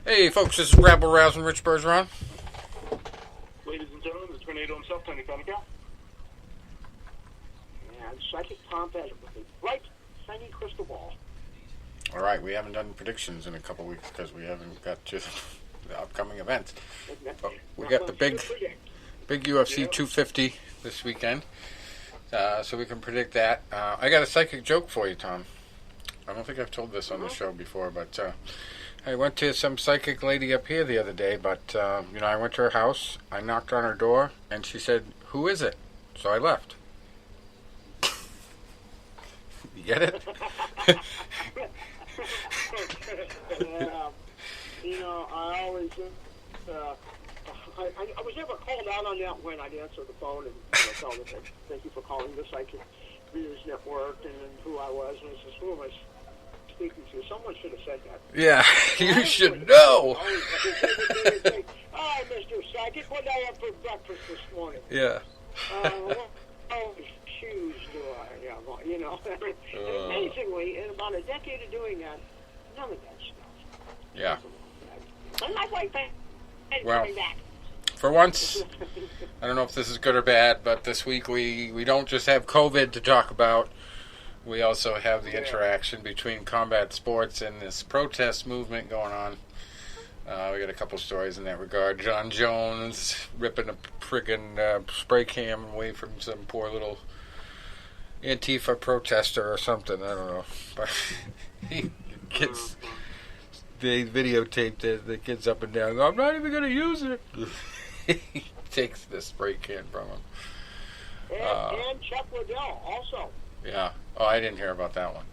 Hey, folks, this is Rabble Rousing Rich Bergeron. Ladies and gentlemen, the tornado himself, Tony Comical. And Psychic Tom Pettit with a bright, shiny crystal ball. All right, we haven't done predictions in a couple weeks because we haven't got to the upcoming events. But we got the big UFC 250 this weekend, so we can predict that. I got a psychic joke for you, Tom. I don't think I've told this on the show before, but I went to some psychic lady up here the other day, but, I went to her house, I knocked on her door, and she said, "Who is it?" So I left. You get it? I always, I was never called out on that when I'd answer the phone and tell them, thank you for calling the Psychic Readers Network, and who I was, and I says, who am I speaking to? Someone should have said that. Yeah, you should know. Hi, Mr. Psychic, what did I have for breakfast this morning? Yeah. What shoes do I have on? And amazingly, in about a decade of doing that, none of that stuff. Yeah. I'm not like that. Well, for once, I don't know if this is good or bad, but this week we don't just have COVID to talk about. We also have the interaction between combat sports and this protest movement going on. We got a couple stories in that regard. John Jones ripping a friggin' spray can away from some poor little Antifa protester or something. I don't know. But they videotaped the kids up and down. I'm not even going to use it. He takes the spray can from him. And Chuck Liddell also. Yeah. Oh, I didn't hear about that one.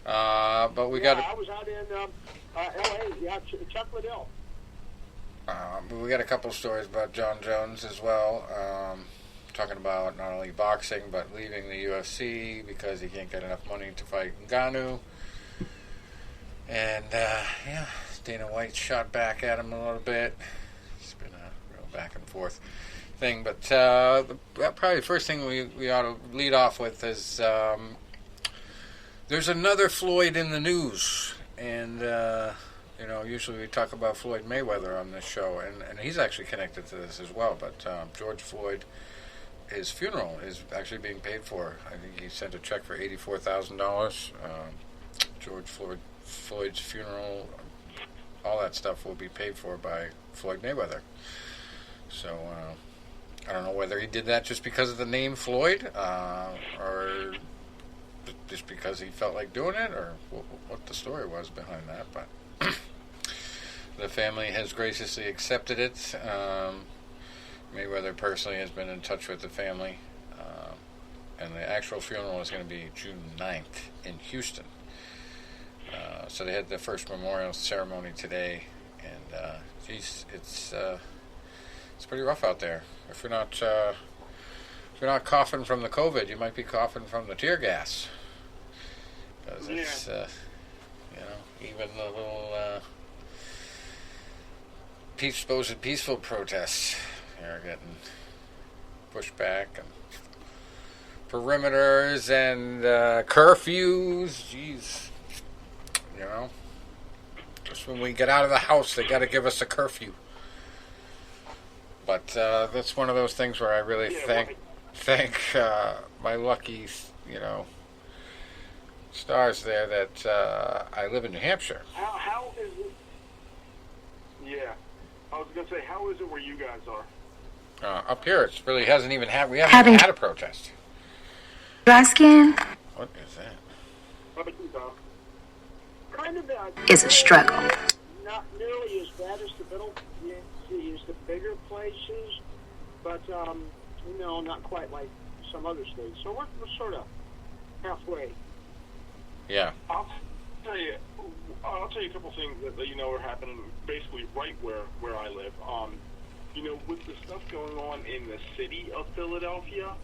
But we got. I was out in L.A. Yeah, Chuck Liddell. We got a couple stories about John Jones as well. Talking about not only boxing but leaving the UFC because he can't get enough money to fight Ngannou. And Dana White shot back at him a little bit. It's been a real back and forth thing, but probably the first thing we ought to lead off with is there's another Floyd in the news, and usually we talk about Floyd Mayweather on this show, and he's actually connected to this as well. But George Floyd, his funeral is actually being paid for. I think he sent a check for $84,000. George Floyd's funeral, all that stuff will be paid for by Floyd Mayweather. So I don't know whether he did that just because of the name Floyd, or just because he felt like doing it, or what the story was behind that. But the family has graciously accepted it. Mayweather personally has been in touch with the family, and the actual funeral is going to be June 9th in Houston. So they had the first memorial ceremony today, and it's pretty rough out there. If you're not coughing from the COVID, you might be coughing from the tear gas, because it's even the little supposed peaceful protests are getting pushed back, and perimeters and curfews. Jeez. Just when we get out of the house, they got to give us a curfew. But that's one of those things where I really thank my lucky, stars there that I live in New Hampshire. How is it? Yeah, I was gonna say, how is it where you guys are? Up here, it really hasn't even we haven't even had a protest. Asking. What is that? How about you, Tom? Kind of Is a struggle. Not nearly as bad as the bigger places, but not quite like some other states. So we're sort of halfway. Yeah. I'll tell you a couple things that are happening basically right where I live. With the stuff going on in the city of Philadelphia,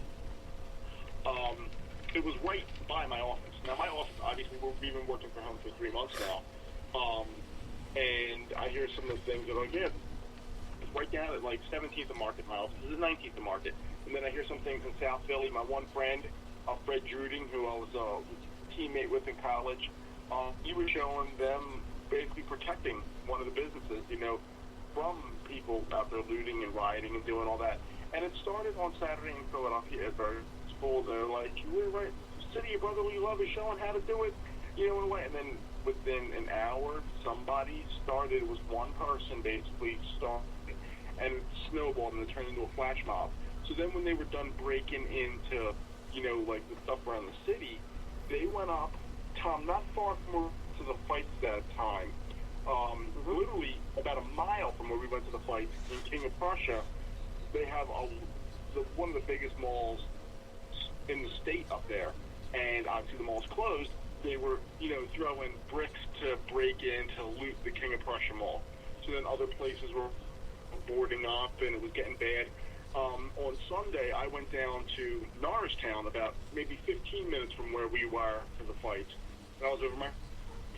it was right by my office. Now, my office, obviously, we've been working from home for 3 months now, and I hear some of the things that are like, it's right down at like 17th and Market. My office is 19th and Market. And then I hear some things in South Philly. My one friend, Fred Druding, who I was a teammate with in college, he was showing them basically protecting one of the businesses, from people out there looting and rioting and doing all that. And it started on Saturday in Philadelphia at various schools. They're like, we're right, city of brotherly love is showing how to do it, in a way. And then within an hour, somebody started, it was one person basically started, and it snowballed and it turned into a flash mob. So then when they were done breaking into, like the stuff around the city, they went up, Tom, not far from to the fights at that time, literally about a mile from where we went to the fights in King of Prussia. They have one of the biggest malls in the state up there, and obviously the mall's closed. They were, throwing bricks to break in to loot the King of Prussia mall. So then other places were boarding up, and it was getting bad. On Sunday, I went down to Norristown, about maybe 15 minutes from where we were for the fights. And I was over my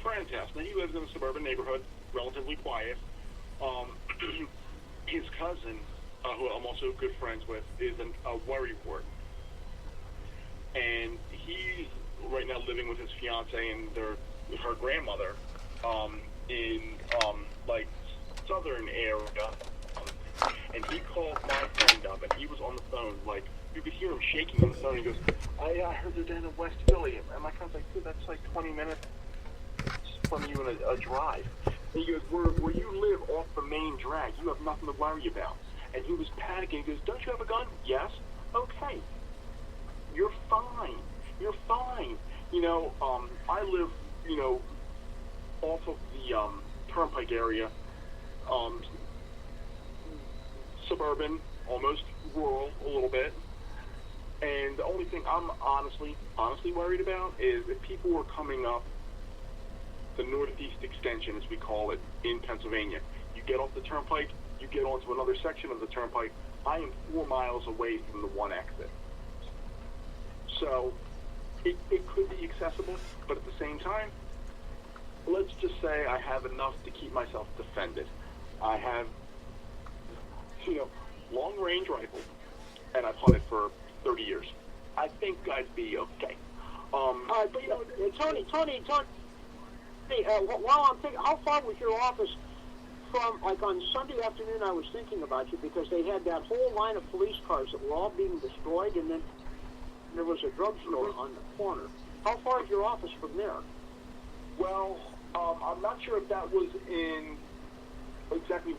friend's house. Now, he lives in a suburban neighborhood, relatively quiet. His cousin, who I'm also good friends with, is a worrywart. And he's right now living with his fiance and her grandmother in, southern area. And he called my friend up, and he was on the phone, like, you could hear him shaking on the phone. He goes, I heard they're down in West Philly. And my friend's like, dude, that's like 20 minutes from you in a drive. And he goes, where you live off the main drag, you have nothing to worry about. And he was panicking. He goes, don't you have a gun? Yes. Okay. You're fine. You're fine. I live, off of the Turnpike area, suburban, almost rural a little bit. And the only thing I'm honestly worried about is if people were coming up the Northeast Extension, as we call it, in Pennsylvania. You get off the Turnpike, you get onto another section of the Turnpike. I am 4 miles away from the one exit. So it could be accessible, but at the same time, let's just say I have enough to keep myself defended. I have, long-range rifle, and I've hunted for 30 years. I think I'd be okay. But Tony, while I'm thinking, how far was your office from, like on Sunday afternoon, I was thinking about you because they had that whole line of police cars that were all being destroyed, and then there was a drugstore on the corner. How far is your office from there? Well, I'm not sure if that was in exactly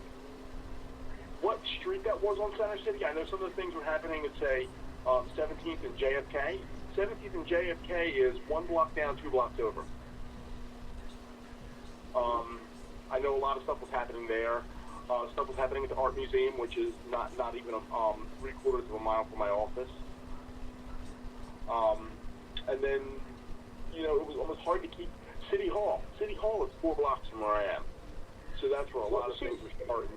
what street that was on Center City. I know some of the things were happening at, say, 17th and JFK. 17th and JFK is 1 block down, 2 blocks over. I know a lot of stuff was happening there. Stuff was happening at the Art Museum, which is not even 3/4 of a mile from my office. And then, it was almost hard to keep City Hall. City Hall is 4 blocks from where I am. So that's where a lot of things were starting.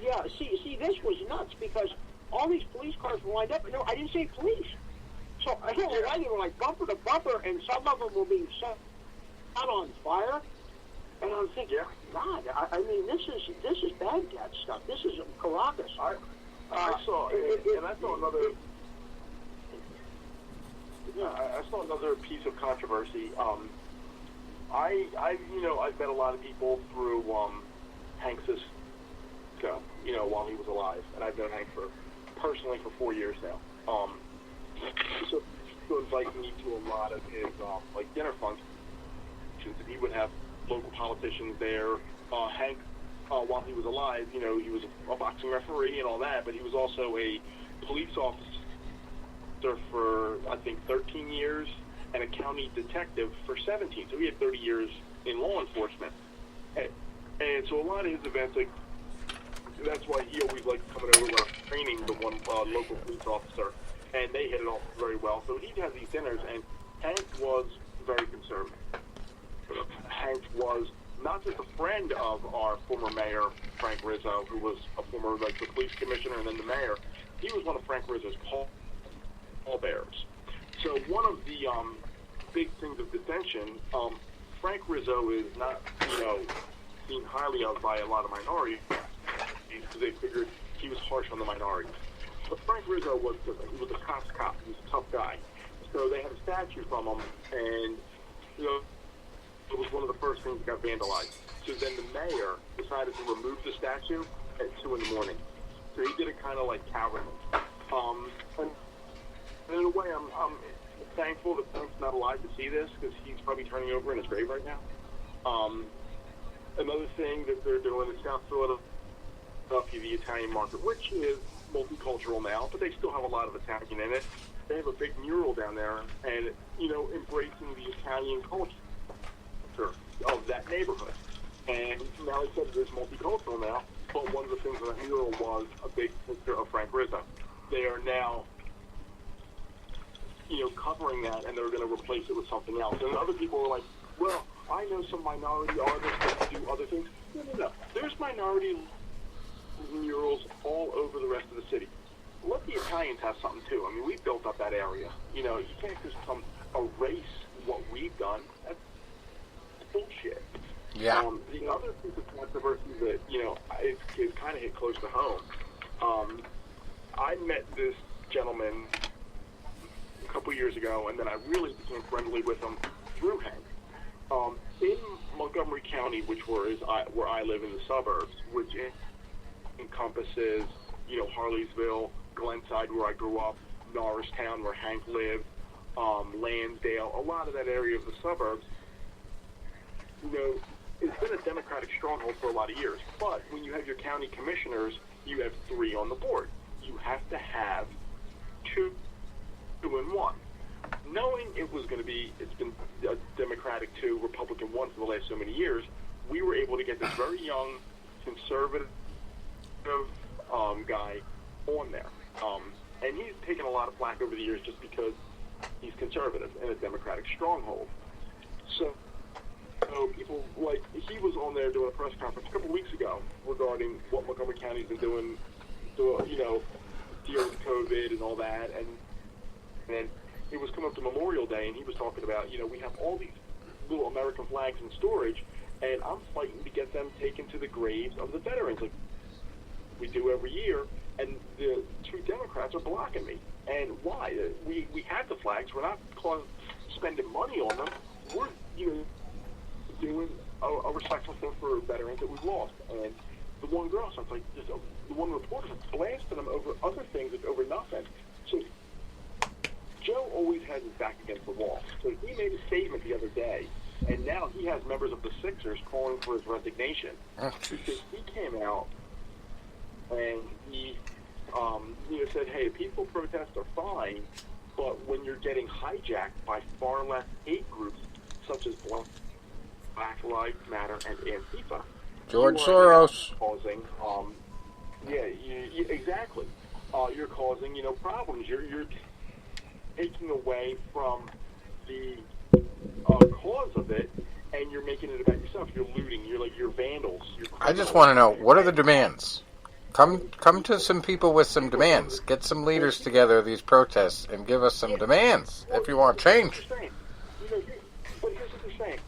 Yeah, see, this was nuts because all these police cars were lined up. No, I didn't say police. So I don't know why they were like bumper to bumper, and some of them were being set out on fire. And I'm thinking, God, I mean, this is Baghdad stuff. This is Caracas. I saw, and I saw another. Yeah, I saw another piece of controversy. I've met a lot of people through Hank Sisko, while he was alive, and I've known Hank personally for 4 years now. So he would invite me to a lot of his dinner functions, and he would have local politicians there. Hank, while he was alive, he was a boxing referee and all that, but he was also a police officer for, I think, 13 years and a county detective for 17. So he had 30 years in law enforcement. And so a lot of his events, that's why he always liked coming over when I was training the one local police officer, and they hit it off very well. So he'd have these dinners, and Hank was very conservative. Hank was not just a friend of our former mayor, Frank Rizzo, who was a former the police commissioner and then the mayor. He was one of Frank Rizzo's pallbearers. So one of the big things of dissension, Frank Rizzo is not, seen highly of by a lot of minorities because they figured he was harsh on the minorities. But Frank Rizzo was a cop. He was a tough guy. So they had a statue from him, and it was one of the first things that got vandalized. So then the mayor decided to remove the statue at 2 in the morning. So he did it kind of like cowardly. And in a way, I'm thankful that Punk's not alive to see this, because he's probably turning over in his grave right now. Another thing that they're doing is South Philadelphia, the Italian market, which is multicultural now, but they still have a lot of Italian in it. They have a big mural down there, and, you know, embracing the Italian culture of that neighborhood. And now he said it is multicultural now, but one of the things on the mural was a big picture of Frank Rizzo. They are now, you know, covering that, and they're going to replace it with something else. And other people are like, well, I know some minority artists that do other things. No. There's minority murals all over the rest of the city. Let the Italians have something too. I mean, we built up that area. You know, you can't just erase what we've done. That's bullshit. Yeah. The other piece of controversy that, you know, it kind of hit close to home. I met this gentleman a couple years ago, and then I really became friendly with him through Hank. In Montgomery County, which where I live in the suburbs, which encompasses, you know, Harleysville, Glenside, where I grew up, Norristown, where Hank lived, Lansdale, a lot of that area of the suburbs, you know, it's been a Democratic stronghold for a lot of years. But when you have your county commissioners, you have 3 on the board. You have to have 2 and 1. Knowing it was going to be, it's been a Democratic 2, Republican 1 for the last so many years, we were able to get this very young, conservative guy on there. And he's taken a lot of flack over the years just because he's conservative and a Democratic stronghold. So people, like, he was on there doing a press conference a couple weeks ago regarding what Montgomery County's been doing to, you know, deal with COVID and all that. And then it was coming up to Memorial Day, and he was talking about, you know, we have all these little American flags in storage, and I'm fighting to get them taken to the graves of the veterans, like we do every year, and the 2 Democrats are blocking me. And why? We have the flags. We're not spending money on them. We're, you know, doing a respectful thing for veterans that we've lost. And the one girl, so it's like, just the one reporter blasted them over other things, over nothing. So Joe always has his back against the wall. So he made a statement the other day, and now he has members of the Sixers calling for his resignation. Because he came out and he you know, said, hey, peaceful protests are fine, but when you're getting hijacked by far left hate groups such as Black Lives Matter and Antifa, George Soros causing, exactly. You're causing, you know, problems. You're taking away from the cause of it, and you're making it about yourself. You're looting. You're vandals. I just want to know, what are the demands? Come to some people with some demands. Get some leaders together of these protests and give us some demands if you want change. But here's what they're saying.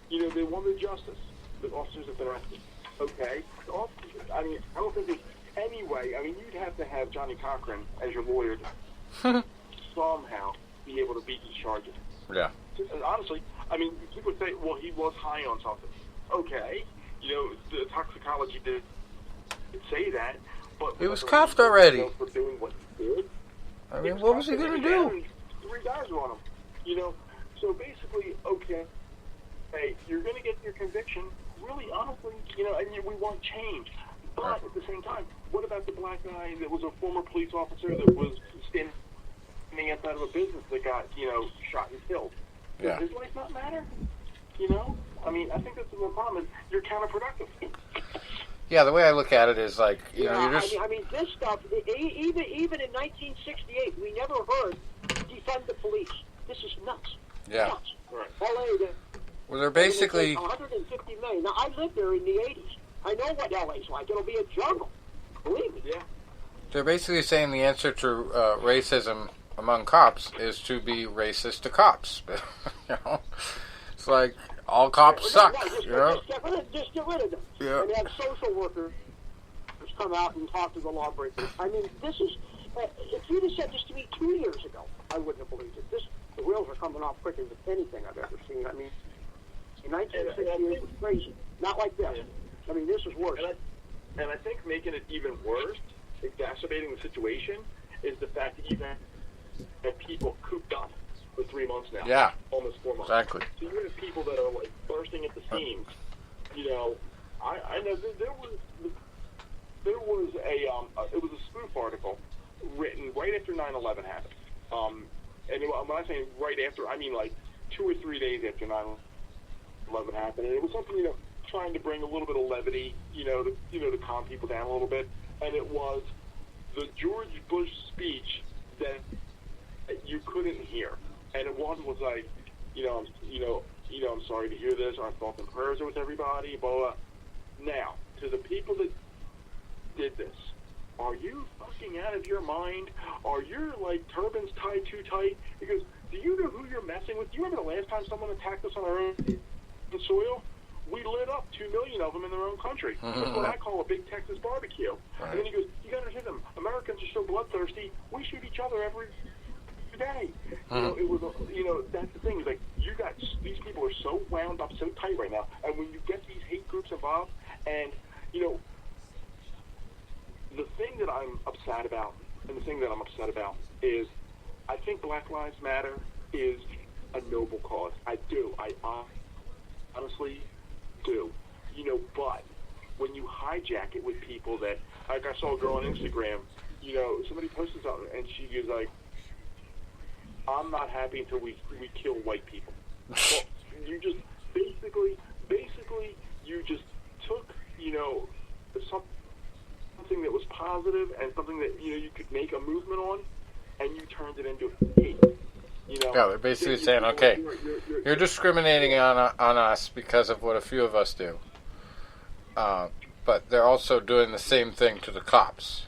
You know, they wanted justice. The officers have been arrested. Okay? The officers, I mean, I don't think there's any way. I mean, you'd have to have Johnny Cochran as your lawyer to somehow be able to beat these charges. Yeah. Honestly, I mean, people say, well, he was high on something. Okay. You know, the toxicology did say that, but he was cuffed already. For doing what he did. I mean, what was he going to do? 3 guys were on him. You know, so basically, okay, hey, you're going to get your conviction. Really, honestly, you know, and we want change. But at the same time, what about the black guy that was a former police officer that was standing outside of a business that got, you know, shot and killed? Yeah. Does his life not matter? You know? I mean, I think that's the real problem. You're counterproductive. Yeah, the way I look at it is like, you know, you're just... I mean, this stuff, even in 1968, we never heard defund the police. This is nuts. Yeah. Nuts. Right. LA, Well, they're basically... 150 million. Now, I lived there in the 80s. I know what LA's like. It'll be a jungle. Believe me. Yeah. They're basically saying the answer to racism among cops is to be racist to cops. You know? It's like, all cops suck, you know? Just get rid of them. Yeah. And have social workers come out and talk to the lawbreakers. I mean, this is... if you'd have said this to me 2 years ago, I wouldn't have believed it. The wheels are coming off quicker than anything I've ever seen. I mean, In 1968 was crazy. Not like this. I mean, this is worse. And I think making it even worse, exacerbating the situation, is the fact that you've had people cooped up for 3 months now. Yeah. Almost 4 months. Exactly. So you have people that are, like, bursting at the seams. You know, I know there was it was a spoof article written right after 9/11 happened. And when I say right after, I mean like 2 or 3 days after 9/11 happened. And it was something, trying to bring a little bit of levity, to calm people down a little bit. And it was the George Bush speech that you couldn't hear. And it was like, I'm sorry to hear this. Our thoughts and prayers are with everybody. Blah, blah. Now, to the people that did this, are you fucking out of your mind? Are your, turbans tied too tight? Because do you know who you're messing with? Do you remember the last time someone attacked us on our own soil? We lit up 2 million of them in their own country. That's what I call a big Texas barbecue. Right. And then he goes, you got to understand them. Americans are so bloodthirsty. We shoot each other every day. It was, that's the thing. It's like, these people are so wound up, so tight right now. And when you get these hate groups involved, and, the thing that I'm upset about, is I think Black Lives Matter is a noble cause. I do. I honestly do. But when you hijack it with people that, like I saw a girl on Instagram, somebody posted something, and she was like, I'm not happy until we kill white people. Well, you just basically you just took something that was positive and something that you could make a movement on, and you turned it into hate. Yeah, they're basically saying, okay, you're discriminating on us because of what a few of us do, but they're also doing the same thing to the cops,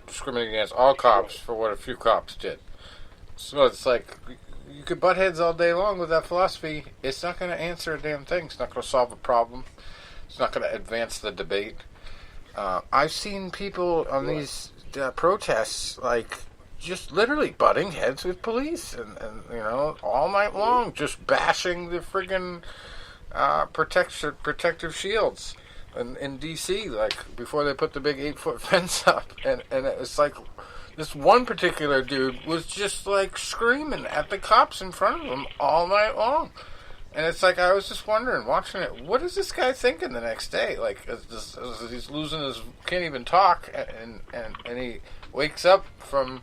discriminating against all cops for what a few cops did. So it's like, you could butt heads all day long with that philosophy. It's not going to answer a damn thing. It's not going to solve a problem. It's not going to advance the debate. I've seen people on these protests, just literally butting heads with police and all night long, just bashing the friggin' protective shields in D.C., before they put the big 8-foot fence up. And it's like, this one particular dude was just, screaming at the cops in front of him all night long. And it's like, I was just wondering, watching it, what is this guy thinking the next day? As he's losing can't even talk, and he wakes up from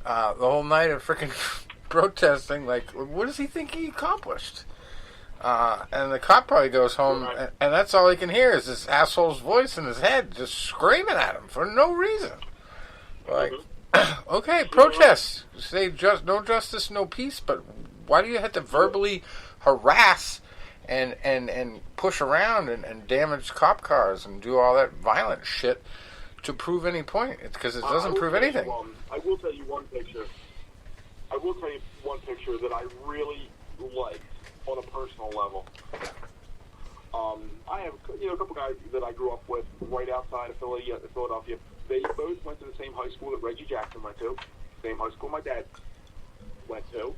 the whole night of freaking protesting, what does he think he accomplished? And the cop probably goes home, and that's all he can hear is this asshole's voice in his head just screaming at him for no reason. Okay, protest. Say no justice, no peace, but why do you have to verbally harass and push around and damage cop cars and do all that violent shit to prove any point? It's because it doesn't prove anything. I will tell you one picture. That I really liked on a personal level. I have a couple guys that I grew up with right outside of Philadelphia. They both went to the same high school that Reggie Jackson went to. Same high school my dad went to.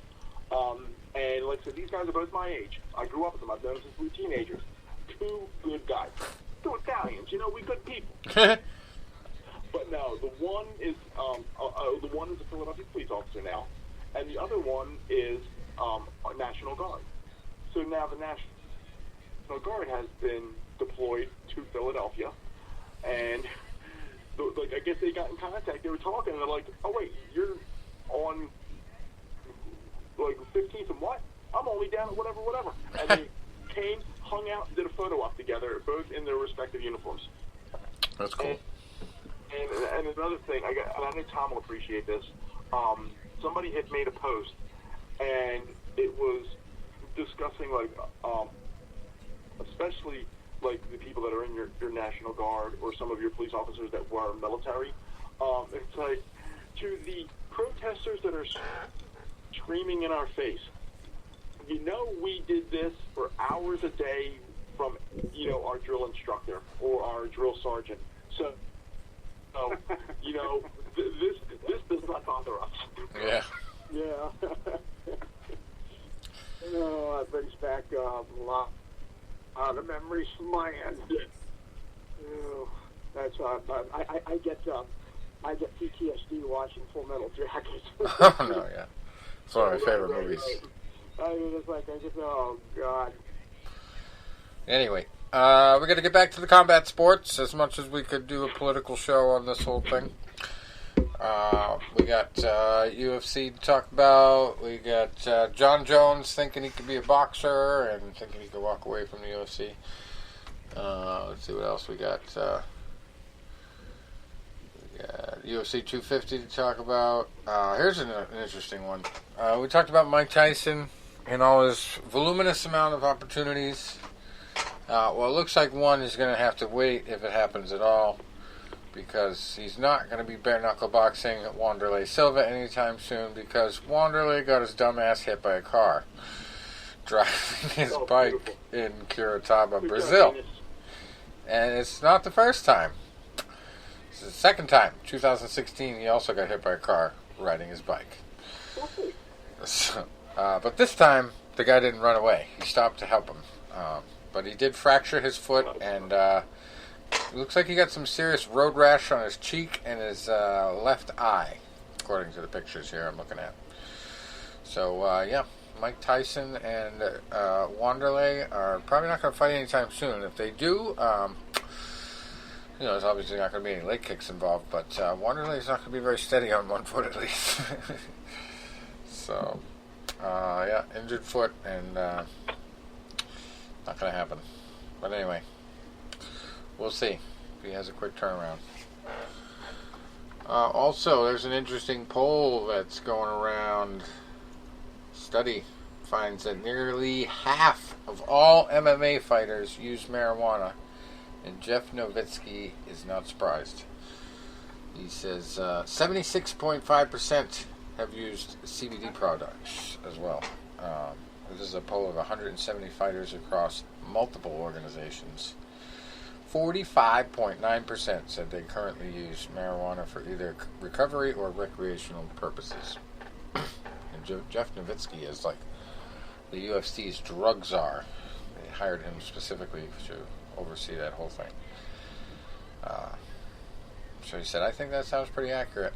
And like I said, these guys are both my age. I grew up with them. I've known them since we were teenagers. Two good guys. Two Italians. We good people. But no, the one is a Philadelphia police officer now, and the other one is a National Guard. So now the National Guard has been deployed to Philadelphia, and I guess they got in contact. They were talking, and they're like, "Oh wait, you're on 15th and what? I'm only down at whatever." And they came, hung out, and did a photo op together, both in their respective uniforms. That's cool. And another thing, and I know Tom will appreciate this. Somebody had made a post, and it was discussing especially the people that are in your National Guard or some of your police officers that were military. It's like, to the protesters that are screaming in our face, we did this for hours a day from our drill instructor or our drill sergeant. So this does not bother us. Yeah. Yeah. That brings back a lot The memories of my end. Oh, that's I get PTSD watching Full Metal Jacket. Oh no, yeah, it's one of my favorite movies. Oh God. Anyway, we're gonna get back to the combat sports as much as we could do a political show on this whole thing. We got UFC to talk about. We got John Jones thinking he could be a boxer and thinking he could walk away from the UFC. Let's see what else we got. UFC 250 to talk about. Here's an interesting one. We talked about Mike Tyson and all his voluminous amount of opportunities. Well, it looks like one is going to have to wait if it happens at all, because he's not going to be bare-knuckle boxing Wanderlei Silva anytime soon, because Wanderlei got his dumb ass hit by a car driving his bike in Curitiba, Brazil. And it's not the first time. It's the second time. 2016, he also got hit by a car riding his bike. So, but this time, the guy didn't run away. He stopped to help him. But he did fracture his foot, and it looks like he got some serious road rash on his cheek and his left eye, according to the pictures here I'm looking at. So, yeah, Mike Tyson and Wanderlei are probably not going to fight anytime soon. If they do, there's obviously not going to be any leg kicks involved, but Wanderlei's not going to be very steady on one foot at least. So, yeah, injured foot and not going to happen. But anyway, we'll see if he has a quick turnaround. Also, there's an interesting poll that's going around. Study finds that nearly half of all MMA fighters use marijuana, and Jeff Nowitzki is not surprised. He says 76.5% have used CBD products as well. This is a poll of 170 fighters across multiple organizations. 45.9% said they currently use marijuana for either recovery or recreational purposes. And Jeff Nowitzki is like the UFC's drug czar. They hired him specifically to oversee that whole thing. So he said, I think that sounds pretty accurate.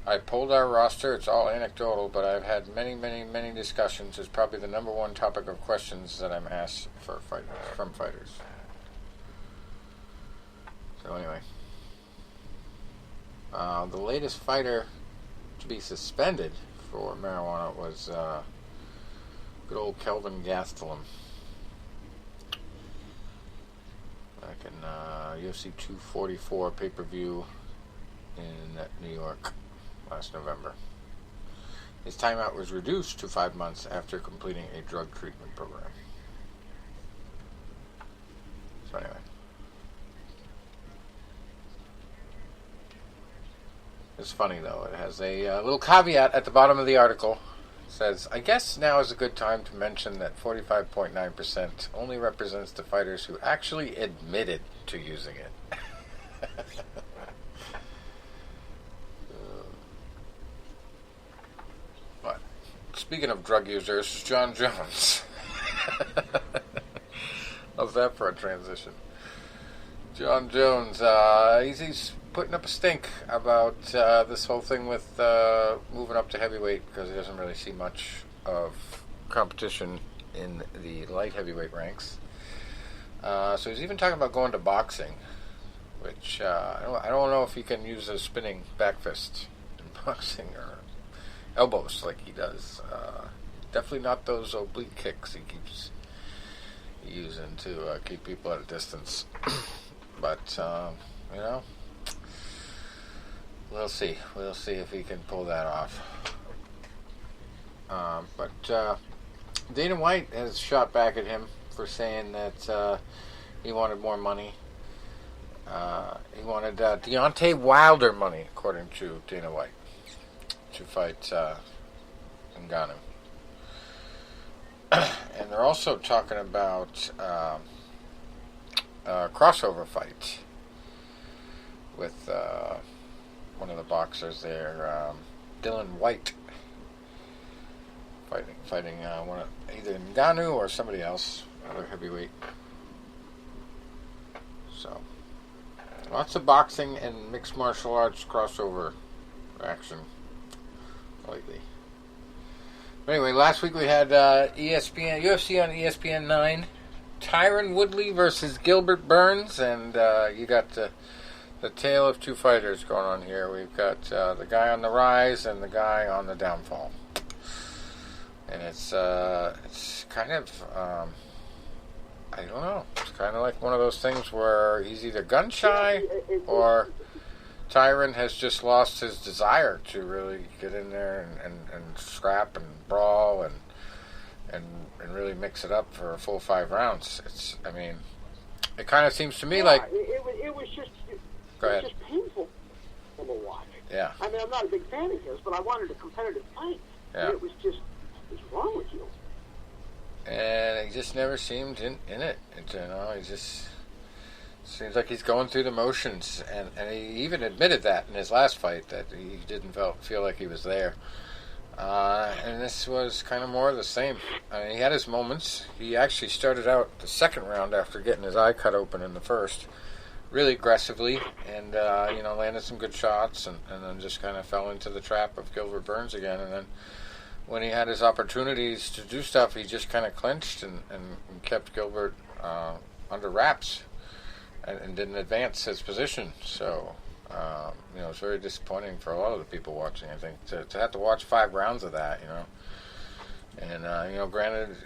I polled our roster. It's all anecdotal, but I've had many, many, many discussions. It's probably the number one topic of questions that I'm asked from fighters. So anyway, the latest fighter to be suspended for marijuana was good old Kelvin Gastelum. Back in UFC 244 pay-per-view in New York last November. His timeout was reduced to 5 months after completing a drug treatment program. So anyway. It's funny though. It has a little caveat at the bottom of the article. It says, I guess now is a good time to mention that 45.9% only represents the fighters who actually admitted to using it. But speaking of drug users, John Jones. How's that for a transition? John Jones, he's putting up a stink about this whole thing with moving up to heavyweight, because he doesn't really see much of competition in the light heavyweight ranks. So he's even talking about going to boxing, which I don't know if he can use a spinning back fist in boxing or elbows like he does. Definitely not those oblique kicks he keeps using to keep people at a distance. But, we'll see. We'll see if he can pull that off. But Dana White has shot back at him for saying that he wanted more money. He wanted Deontay Wilder money, according to Dana White, to fight Ngannou. And they're also talking about a crossover fight with one of the boxers there, Dylan White, fighting one of either Ngannou or somebody else. another heavyweight. So, lots of boxing and mixed martial arts crossover action lately. But anyway, last week we had ESPN UFC on ESPN 9. Tyron Woodley versus Gilbert Burns, and you got the tale of two fighters going on here. We've got the guy on the rise and the guy on the downfall, and it's kind of I don't know. It's kind of like one of those things where he's either gun shy or Tyron has just lost his desire to really get in there and scrap and brawl and really mix it up for a full 5 rounds. It kind of seems to me like it was just painful to watch. Yeah. I mean, I'm not a big fan of his, but I wanted a competitive fight. Yeah. And it was just, what's wrong with you? And he just never seemed in it. He just seems like he's going through the motions, and he even admitted that in his last fight that he didn't feel like he was there. And this was kind of more of the same. I mean, he had his moments. He actually started out the second round after getting his eye cut open in the first, really aggressively, and landed some good shots, and then just kind of fell into the trap of Gilbert Burns again. And then when he had his opportunities to do stuff, he just kind of clinched and kept Gilbert under wraps and didn't advance his position. So, it was very disappointing for a lot of the people watching, I think, to have to watch 5 rounds of that, And, granted,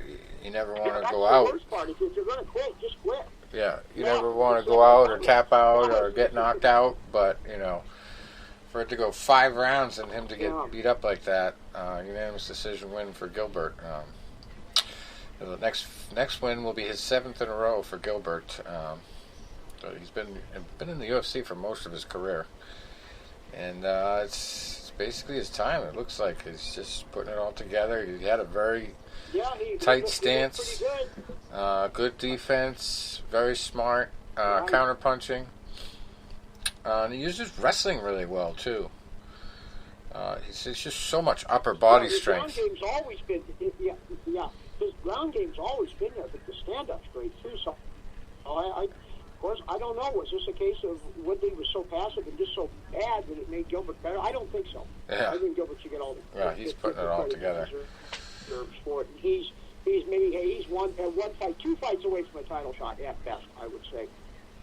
you never want to go out. The worst part is if you're going to quit, just quit. Yeah, you never want to go out or tap out or get knocked out, but, for it to go 5 rounds and him to get beat up like that, unanimous decision win for Gilbert. The next win will be his 7th in a row for Gilbert. So he's been in the UFC for most of his career, and it's basically his time. It looks like he's just putting it all together. He had a very tight stance, good defense, very smart, counter punching. And he uses wrestling really well too. It's just so much upper body strength. His ground game's always been, his ground game's always been there, but the stand-up's great too. So, of course, I don't know. Was this a case of Woodley was so passive and just so bad that it made Gilbert better? I don't think so. Yeah. I think Gilbert should get all the. Yeah, he's putting it all together. For it. He's 1 fight, 2 fights away from a title shot at best, I would say.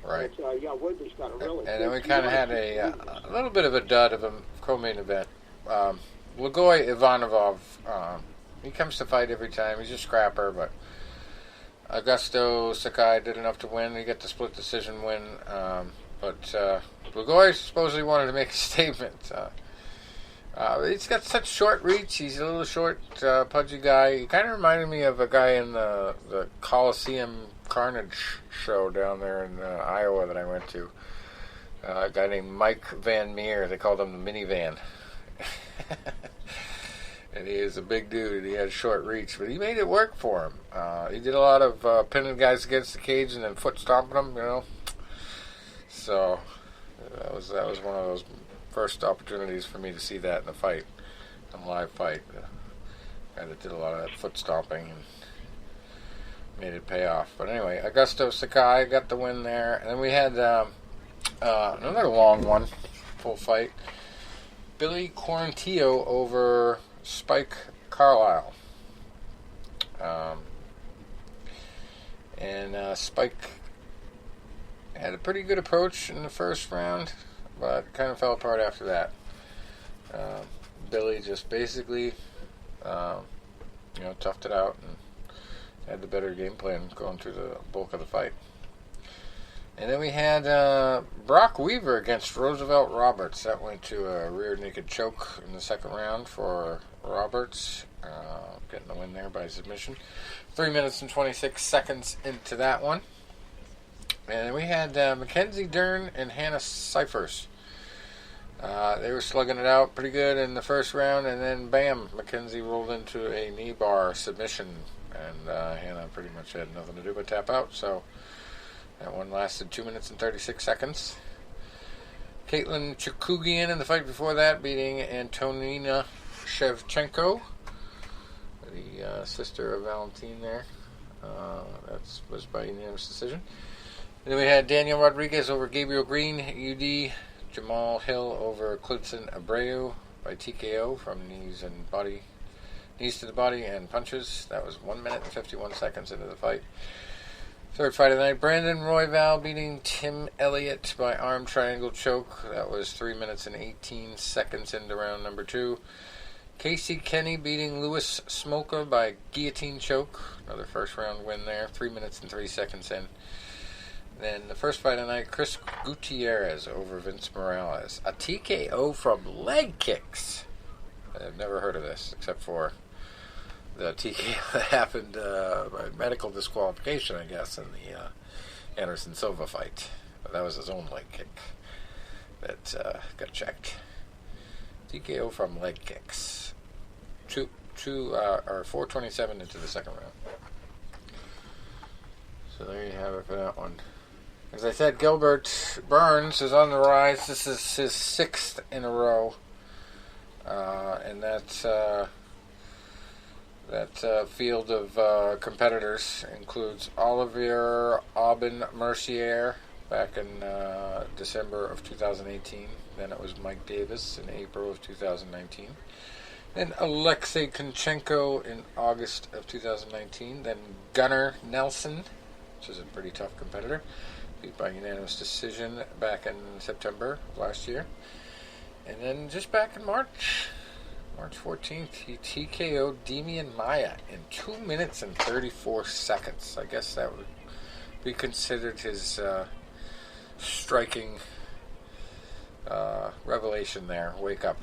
Right. But, Woodley's got a really. And then we kind of had a little bit of a dud of a co-main event. Lagoy Ivanov. He comes to fight every time. He's a scrapper, but Augusto Sakai did enough to win. He got the split decision win. But Lagoy supposedly wanted to make a statement. He's got such short reach. He's a little short, pudgy guy. He kind of reminded me of a guy in the Coliseum Carnage show down there in Iowa that I went to. A guy named Mike Van Meer. They called him the minivan. And he is a big dude. He had short reach, but he made it work for him. He did a lot of pinning guys against the cage and then foot stomping them, So that was one of those first opportunities for me to see that in a fight, in a live fight. Guy that did a lot of that foot stomping and made it pay off. But anyway, Augusto Sakai got the win there, and then we had another long one, full fight. Billy Quarantillo over Spike Carlisle. Spike had a pretty good approach in the first round, but kind of fell apart after that. Billy just basically, toughed it out and had the better game plan going through the bulk of the fight. And then we had Brock Weaver against Roosevelt Roberts. That went to a rear naked choke in the second round for Roberts, getting the win there by submission. 3 minutes and 26 seconds into that one. And then we had Mackenzie Dern and Hannah Cyphers. They were slugging it out pretty good in the first round, and then bam, Mackenzie rolled into a knee bar submission, and Hannah pretty much had nothing to do but tap out. So that one lasted 2 minutes and 36 seconds. Caitlin Chukugian in the fight before that, beating Antonina Shevchenko, the sister of Valentine there. That was by unanimous decision. And then we had Daniel Rodriguez over Gabriel Green, UD. Jamal Hill over Clidson Abreu by TKO from knees to the body and punches. That was 1 minute and 51 seconds into the fight. Third fight of the night, Brandon Royval beating Tim Elliott by arm triangle choke. That was 3 minutes and 18 seconds into round number 2. Casey Kenny beating Louis Smolka by guillotine choke. Another first round win there. 3 minutes and 3 seconds in. Then the first fight of the night, Chris Gutierrez over Vince Morales. A TKO from leg kicks. I've never heard of this except for the TKO that happened by medical disqualification, I guess, in the Anderson Silva fight. But that was his own leg kick that got checked. TKO from leg kicks. 4:27 into the second round. So there you have it for that one. As I said, Gilbert Burns is on the rise. This is his 6th in a row. And that field of competitors includes Olivier Aubin Mercier back in December of 2018. Then it was Mike Davis in April of 2019. Then Alexei Konchenko in August of 2019. Then Gunnar Nelson, which is a pretty tough competitor, beat by unanimous decision back in September of last year. And then just back in March 14th, he TKO'd Demian Maia in 2 minutes and 34 seconds. I guess that would be considered his striking revelation there. Wake up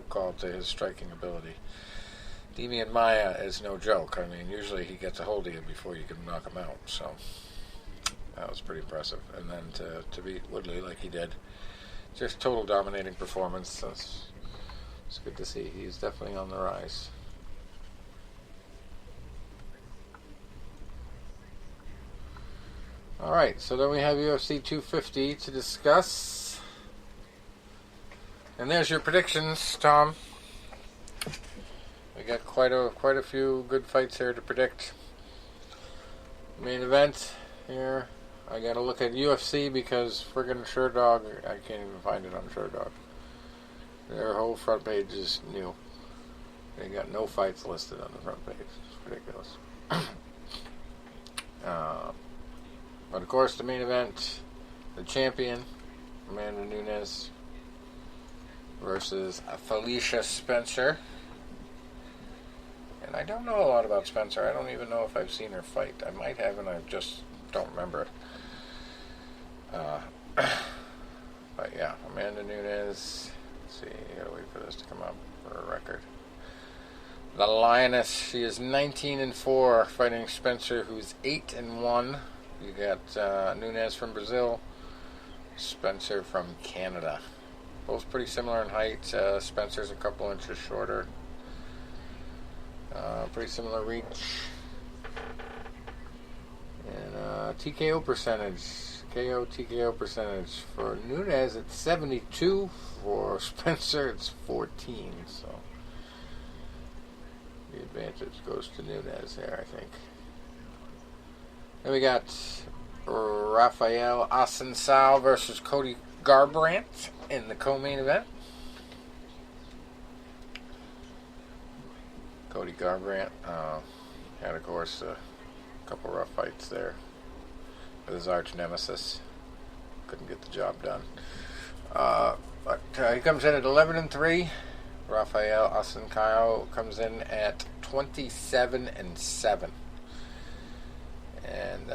call to his striking ability. Demian Maia is no joke. I mean, usually he gets a hold of you before you can knock him out. So that was pretty impressive. And then to beat Woodley like he did, just total dominating performance. It's good to see. He's definitely on the rise. Alright, so then we have UFC 250 to discuss. And there's your predictions, Tom. We got quite a few good fights here to predict. Main event here. I gotta look at UFC because friggin' Sherdog, I can't even find it on Sherdog. Their whole front page is new. They got no fights listed on the front page. It's ridiculous. But of course, the main event, the champion, Amanda Nunes versus Felicia Spencer. And I don't know a lot about Spencer. I don't even know if I've seen her fight. I might have, and I just don't remember it. But yeah, Amanda Nunes. Let's see, I gotta wait for this to come up for a record. The Lioness, she is 19-4, fighting Spencer, who's 8-1. You got Nunes from Brazil, Spencer from Canada. Both pretty similar in height. Spencer's a couple inches shorter. Pretty similar reach. And TKO percentage. TKO percentage. For Nunes, it's 72. For Spencer, it's 14. So the advantage goes to Nunes there, I think. Then we got Rafael Assunção versus Cody Garbrandt in the co-main event. Cody Garbrandt had, of course, a couple rough fights there with his arch nemesis. Couldn't get the job done. But he comes in at 11-3. Rafael Assunção comes in at 27-7. And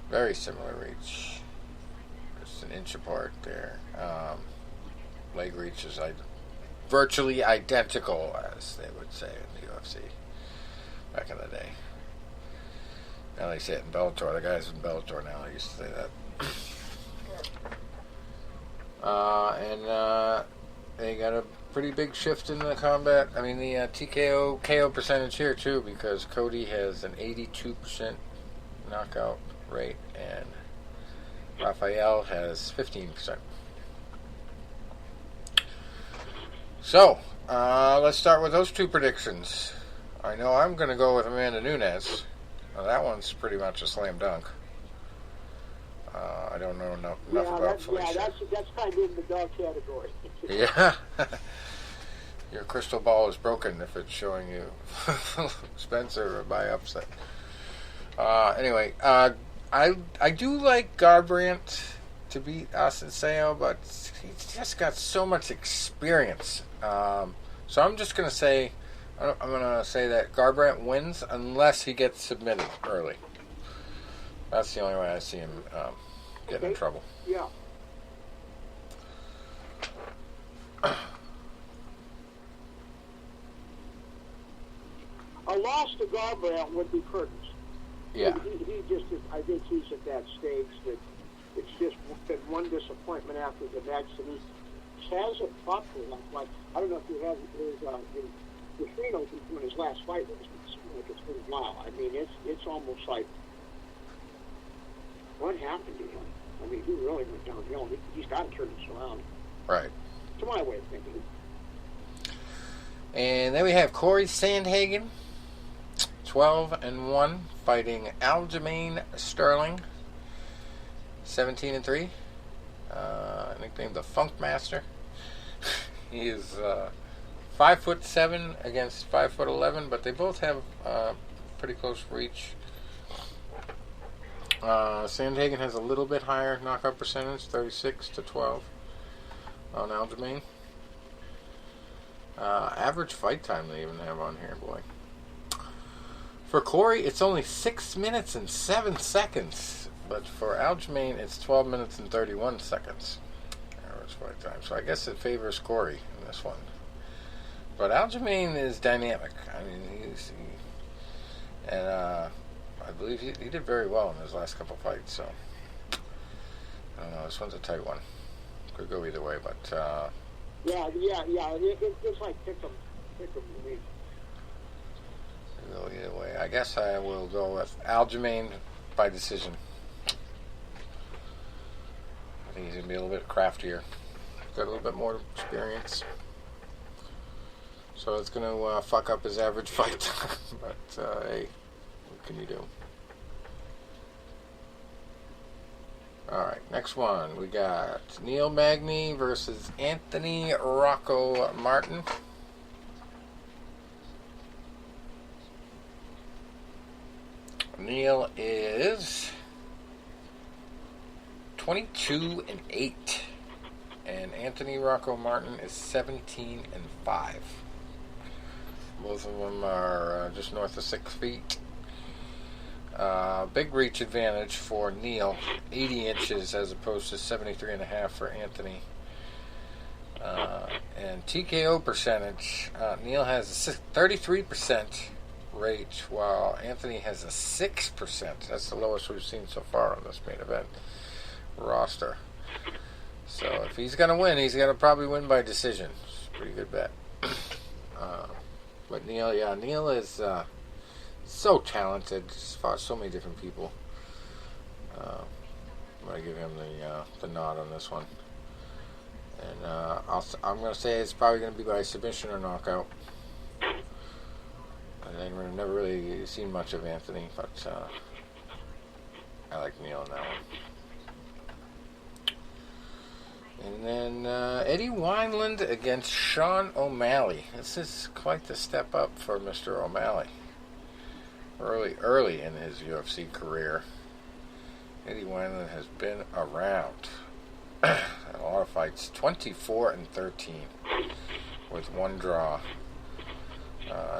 very similar reach. Just an inch apart there. Leg reach is virtually identical, as they would say in the UFC back in the day. Now they say it in Bellator. The guys in Bellator now used to say that. And they got a pretty big shift in the combat. I mean, the TKO KO percentage here too, because Cody has an 82% knockout rate and Rafael has 15%. So let's start with those two predictions. I know I'm going to go with Amanda Nunes. That one's pretty much a slam dunk. I don't know enough about Felicia. Yeah, that's kind of in the dog category. Yeah. Your crystal ball is broken if it's showing you Spencer by upset. Anyway, I do like Garbrandt to beat Asensio, but he's just got so much experience. So I'm just going to say, I'm going to say that Garbrandt wins unless he gets submitted early. That's the only way I see him getting in trouble. Yeah. A loss to Garbrandt would be Curtis. Yeah. He just, I think he's at that stage that it's just been one disappointment after the next, and he hasn't fought for like I don't know if you have the Frino when his last fight was. It's been a while. I mean, it's almost like what happened to him? I mean, he really went downhill. He's got to turn this around. Right. To my way of thinking. And then we have Corey Sandhagen, 12-1, fighting Aljamain Sterling, 17-3. Nicknamed the Funk Master. He is 5'7" against 5'11", but they both have pretty close reach. Sandhagen has a little bit higher knockout percentage, 36-12 on Aljamain. Average fight time they even have on here, boy. For Corey, it's only 6 minutes and 7 seconds, but for Aljamain, it's 12 minutes and 31 seconds. Average fight time. So I guess it favors Corey in this one. But Aljamain is dynamic. I mean, I believe he did very well in his last couple fights. So I don't know. This one's a tight one. Could go either way, but. Yeah. It's like pick 'em to me. Go either way. I guess I will go with Aljamain by decision. I think he's going to be a little bit craftier. Got a little bit more experience. So it's going to fuck up his average fight time. But, hey, what can you do? Alright, next one. We got Neil Magny versus Anthony Rocco Martin. Neil is 22-8, and Anthony Rocco Martin is 17-5. Both of them are just north of 6 feet. Big reach advantage for Neil, 80 inches as opposed to 73.5 for Anthony. And TKO percentage, Neil has a 33% rate, while Anthony has a 6%. That's the lowest we've seen so far on this main event roster. So if he's going to win, he's going to probably win by decision. It's a pretty good bet. But Neil is so talented. He's fought so many different people. I'm going to give him the nod on this one. And I'm going to say it's probably going to be by submission or knockout. I've never really seen much of Anthony, but I like Neil in that one. And then Eddie Wineland against Sean O'Malley. This is quite the step up for Mr. O'Malley. Early in his UFC career, Eddie Wineland has been around. A lot of fights, 24-13, with one draw.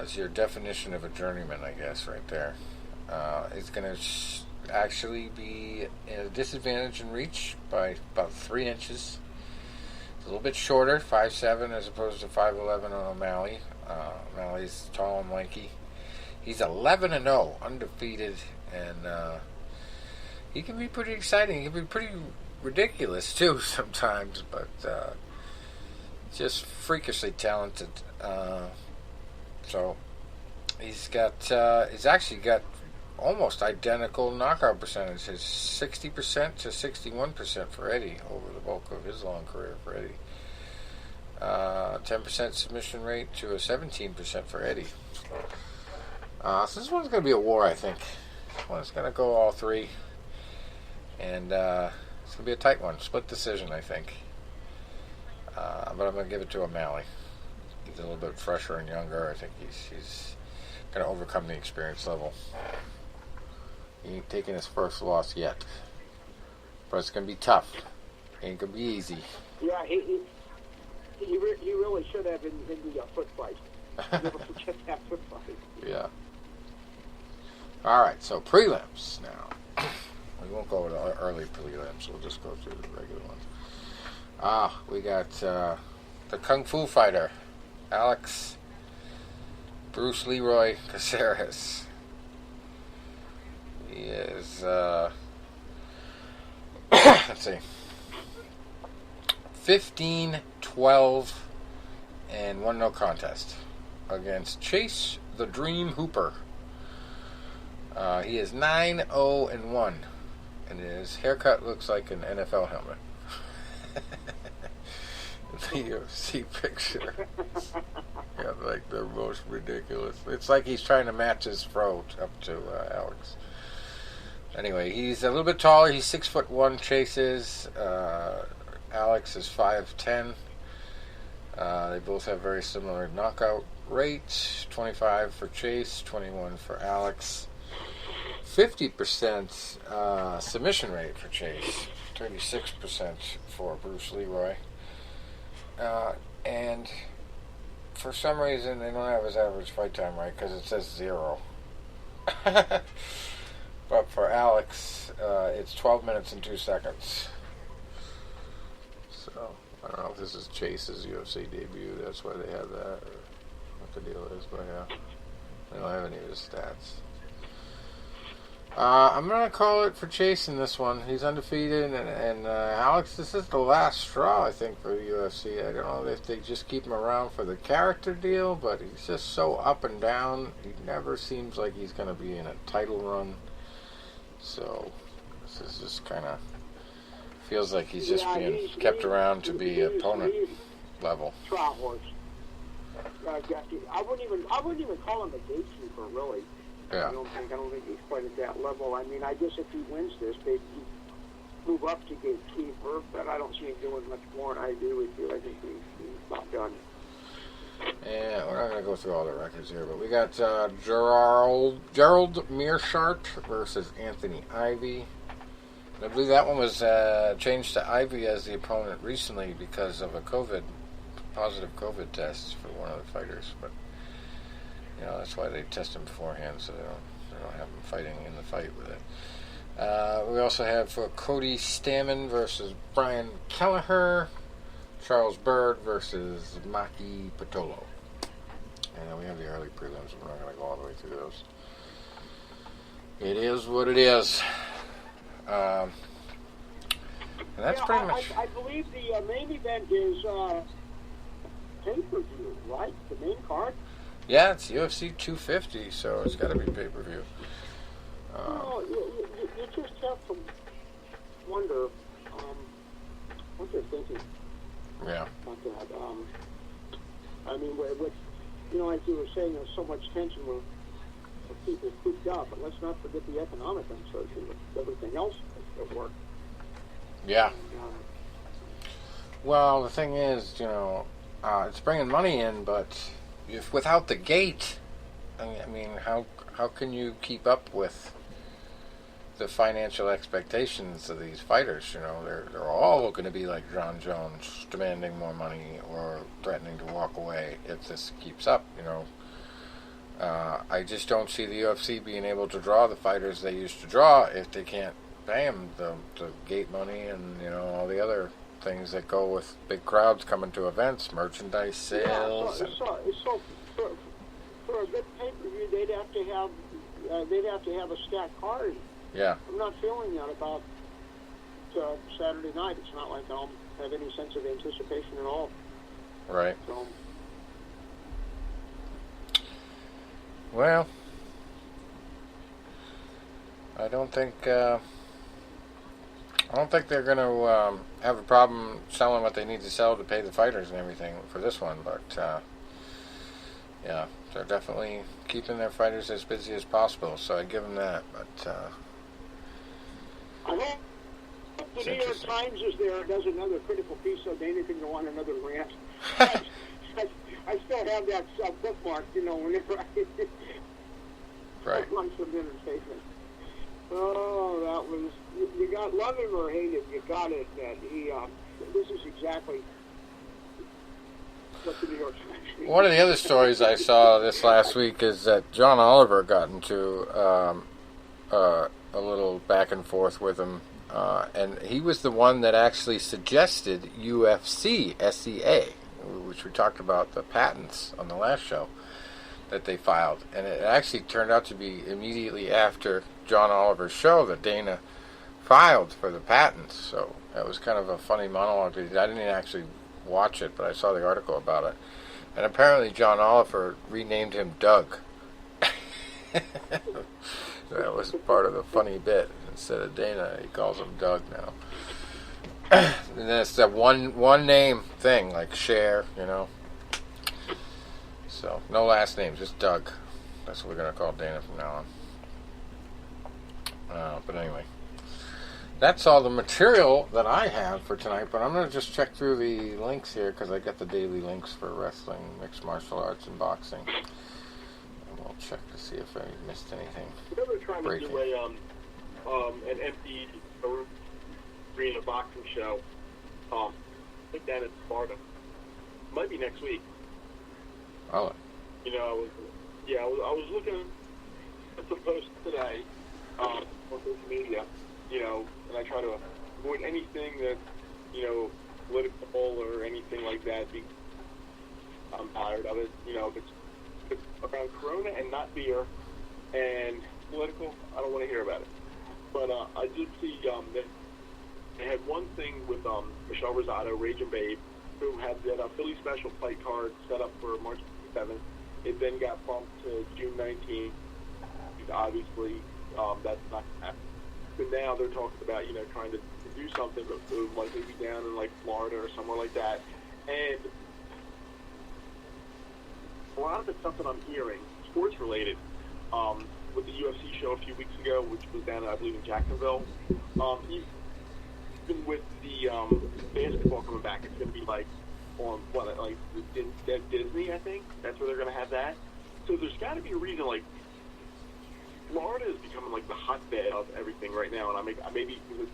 It's your definition of a journeyman, I guess, right there. It's going to actually be at a disadvantage in reach by about 3 inches. It's a little bit shorter, 5'7", as opposed to 5'11" on O'Malley. O'Malley's tall and lanky. He's 11-0, undefeated, and he can be pretty exciting. He can be pretty ridiculous, too, sometimes, but just freakishly talented. So he's actually got almost identical knockout percentages, 60% to 61% for Eddie over the bulk of his long career for Eddie. 10% submission rate to a 17% for Eddie. So this one's going to be a war, I think. This one's going to go all three. And it's going to be a tight one. Split decision, I think. But I'm going to give it to O'Malley. He's a little bit fresher and younger. I think he's going to overcome the experience level. He ain't taking his first loss yet. But it's going to be tough. Ain't going to be easy. Yeah, he really should have in the foot fight. Never forget that foot fight. Yeah. All right, so prelims now. We won't go to early prelims. We'll just go through the regular ones. We got the Kung Fu fighter, Alex Bruce Leroy Caceres. He is, let's see, 15, 12, and 1 no contest against Chase the Dream Hooper. He is 9-0-1, and his haircut looks like an NFL helmet. The UFC picture. Yeah, like the most ridiculous. It's like he's trying to match his fro up to Alex. Anyway, he's a little bit taller. He's 6'1". Chase is. Alex is 5'10". They both have very similar knockout rates. 25 for Chase, 21 for Alex. 50% submission rate for Chase, 36% for Bruce Leroy. And for some reason, they don't have his average fight time right because it says 0. But for Alex, it's 12 minutes and 2 seconds. So, I don't know if this is Chase's UFC debut. That's why they have that, or what the deal is, but yeah. They don't have any of his stats. I'm going to call it for Chase in this one. He's undefeated, and Alex, this is the last straw, I think, for the UFC. I don't know if they just keep him around for the character deal, but he's just so up and down. He never seems like he's going to be in a title run. So, this is just kind of feels like he's just being kept around to be opponent level. Trial horse. I wouldn't even call him a gatekeeper, really. Yeah. I don't think he's quite at that level. I mean, I guess if he wins this, they move up to gatekeeper, but I don't see him doing much more, and I agree with you. I think he's about done. Yeah, we're not going to go through all the records here, but we got Gerald Mearshart versus Anthony Ivy. And I believe that one was changed to Ivy as the opponent recently because of a positive COVID test for one of the fighters, but you know, that's why they test him beforehand, so they don't have him fighting in the fight with it. We also have for Cody Stamann versus Brian Kelleher, Charles Bird versus Maki Pitolo. And then we have the early prelims. We're not going to go all the way through those. It is what it is. And that's pretty much... I believe the main event is pay-per-view, right? The main card? Yeah, it's UFC 250, so it's got to be pay-per-view. You just have to wonder what they're thinking. Yeah. About that. I mean, with like you were saying, there's so much tension with people cooped up, but let's not forget the economic uncertainty with everything else at work. Yeah. Well, the thing is, it's bringing money in, but if without the gate, I mean, how can you keep up with the financial expectations of these fighters? They're all going to be like John Jones, demanding more money or threatening to walk away if this keeps up. I just don't see the UFC being able to draw the fighters they used to draw if they can't pay them the gate money and all the other things that go with big crowds coming to events, merchandise sales. So for a good pay-per-view, they'd have to have a stacked card. Yeah. I'm not feeling that about Saturday night. It's not like I'll have any sense of anticipation at all. Right. So. Well, I don't think they're going to have a problem selling what they need to sell to pay the fighters and everything for this one. But yeah, they're definitely keeping their fighters as busy as possible. So I give them that. But I hope the New York Times is there, does another critical piece so Dana can go on another rant. I still have that bookmarked, whenever I want some entertainment. Oh, that was, you got, love him or hate him, you got it, that he, this is exactly what the New York Times means. One of the other stories I saw this last week is that John Oliver got into a little back and forth with him, and he was the one that actually suggested UFC, SEA, which we talked about the patents on the last show that they filed. And it actually turned out to be immediately after John Oliver's show that Dana filed for the patents. So that was kind of a funny monologue. I didn't actually watch it, but I saw the article about it. And apparently John Oliver renamed him Doug. That was part of the funny bit. Instead of Dana, he calls him Doug now. And that's that one name thing, like Cher, So, no last name, just Doug. That's what we're going to call Dana from now on. But anyway, that's all the material that I have for tonight. But I'm going to just check through the links here because I got the daily links for wrestling, mixed martial arts, and boxing. And we'll check to see if I missed anything. They're trying to do an empty arena boxing show. I think down in Sparta. Might be next week. Oh. I was looking at some posts today on social media, and I try to avoid anything that's, political or anything like that. I'm tired of it. If it's around Corona and not beer and political, I don't want to hear about it. But I did see that they had one thing with Michelle Rosado, Raging Babe, who had that Philly special fight card set up for March 7th. It then got bumped to June 19th. Obviously, that's not happening. So now they're talking about, trying to do something, but like maybe down in like Florida or somewhere like that. And a lot of the stuff that I'm hearing, sports related, with the UFC show a few weeks ago, which was down, I believe, in Jacksonville. Even with the basketball coming back, it's going to be like on Disney, I think. That's where they're going to have that. So there's got to be a reason, like, Florida is becoming like the hotbed of everything right now, and maybe because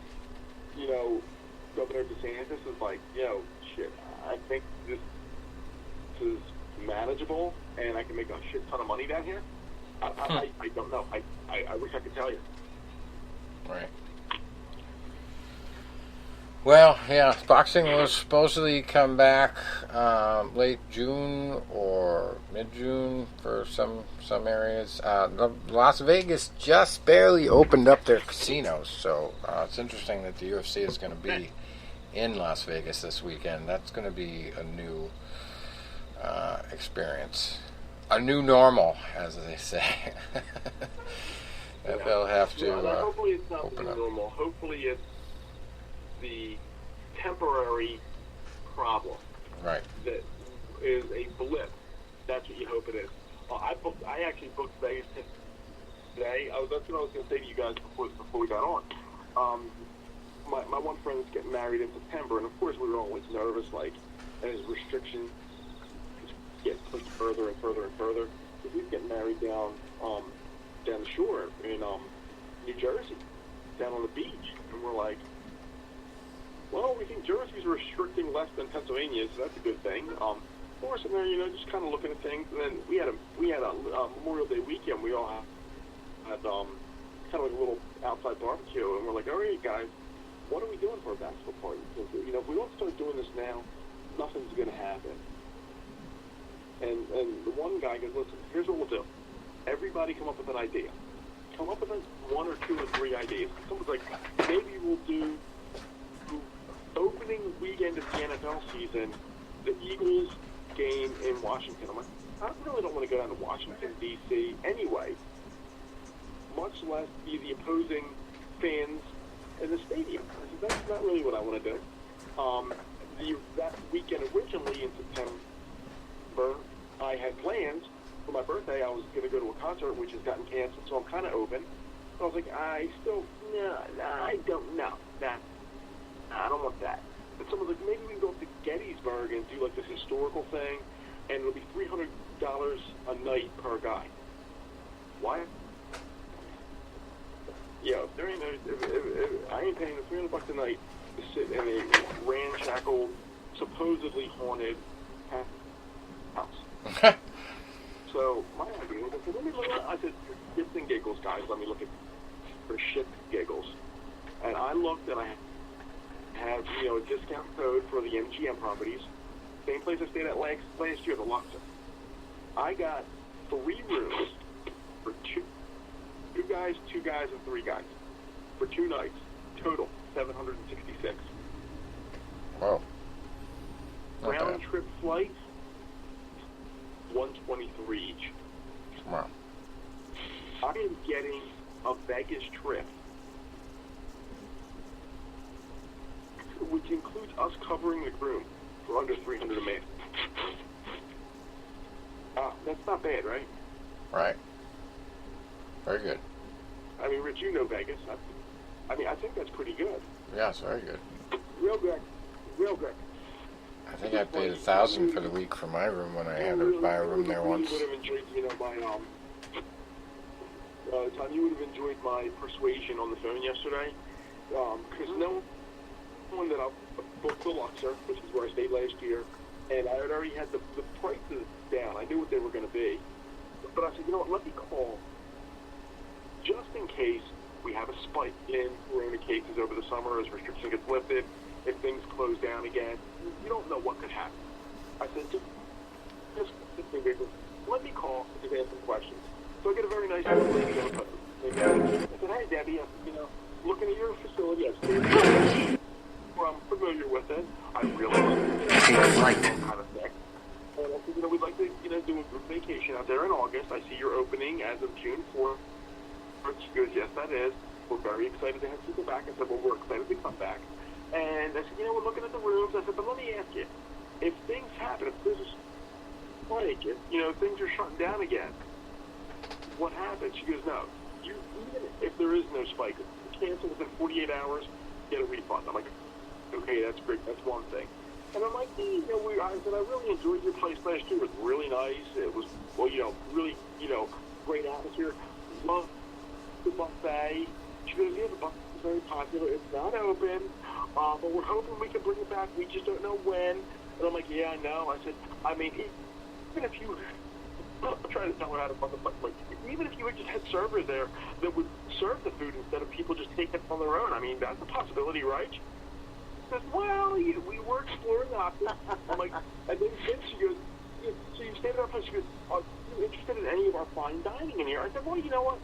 Governor DeSantis is like, shit, I think this is manageable, and I can make a shit ton of money down here. I don't know. I wish I could tell you. Right. Well, yeah, boxing will supposedly come back late June or mid-June for some areas. Las Vegas just barely opened up their casinos, so it's interesting that the UFC is going to be in Las Vegas this weekend. That's going to be a new experience. A new normal, as they say. They'll have to hopefully it's not open up. normal. Hopefully it's the temporary problem. Right. That is a blip. That's what you hope it is. I actually booked Vegas today. That's what I was going to say to you guys before we got on. My one friend is getting married in September, and of course we were always nervous, like, as restrictions get pushed further and further and further. But he's getting married down the shore in New Jersey, down on the beach, and we're like, well, we think Jersey's restricting less than Pennsylvania, so that's a good thing. Of course, and there, just kind of looking at things. And then we had a Memorial Day weekend. We all had kind of like a little outside barbecue, and we're like, all right, guys, what are we doing for a basketball party? Because if we don't start doing this now, nothing's going to happen. And the one guy goes, listen, here's what we'll do. Everybody come up with an idea. Come up with one or two or three ideas. Someone's like, maybe we'll do opening weekend of the NFL season, the Eagles game in Washington. I'm like, I really don't want to go down to Washington, D.C. anyway, much less be the opposing fans in the stadium. I said, that's not really what I want to do. That weekend originally in September, I had plans for my birthday, I was going to go to a concert, which has gotten canceled, so I'm kind of open. I was like, I don't know. Nah, I don't want that. But someone's like, maybe we can go up to Gettysburg and do like this historical thing, and it'll be $300 a night per guy. Why? Yeah, there ain't no. If I ain't paying the $300 a night to sit in a ramshackle, supposedly haunted house. So my idea was, I said, let me look. I said, shits and giggles, guys. Let me look at for shits and giggles. And I looked, and I have a discount code for the MGM properties. Same place I stayed at last year, the Luxor. I got 3 rooms for two guys, 2 guys, and 3 guys for 2 nights. Total $766. Wow. Round trip flights, $123 each. Wow. I am getting a Vegas trip, which includes us covering the room for under $300 a man. That's not bad, right? Right. Very good. I mean, Rich, you know Vegas. I think that's pretty good. Yes, very good. Real good. Real good. I think I paid $1,000 for the week for my room when I had to buy a room there once. You would have enjoyed, my Tom, you would have enjoyed my persuasion on the phone yesterday, because no one that I booked the Luxor, which is where I stayed last year, and I had already had the prices down. I knew what they were going to be, but I said, let me call just in case we have a spike in corona cases over the summer as restriction gets lifted. If things close down again, you don't know what could happen. I said, just let me call and just ask some questions. So I get a very nice lady on the phone. I said, hey, Debbie, looking at your facility, I've stayed where I'm familiar with it. I realize I'm kind of sick. And I said, we'd like to, do a group vacation out there in August. I see you're opening as of June 4th. She goes, yes, that is. We're very excited to have people back. I said, well, we're excited to come back. And I said, we're looking at the rooms. I said, but let me ask you, if things happen, if there's a spike, if things are shutting down again, what happens? She goes, no. Even if there is no spike, if you cancel within 48 hours, get a refund. I'm like, okay, that's great. That's one thing. And I'm like, I said, I really enjoyed your place last year. It was really nice. It was, really, great atmosphere. Love the buffet. She goes, yeah, the buffet is very popular. It's not open, but we're hoping we can bring it back. We just don't know when. And I'm like, yeah, I know. I said, even if you, I'm trying to tell her how to fucking, like, even if you had just had servers there that would serve the food instead of people just taking it on their own, that's a possibility, right? She says, well, we were exploring options. I'm like, and then she goes, so you stayed at our place. She goes, are you interested in any of our fine dining in here? I said, well, you know what?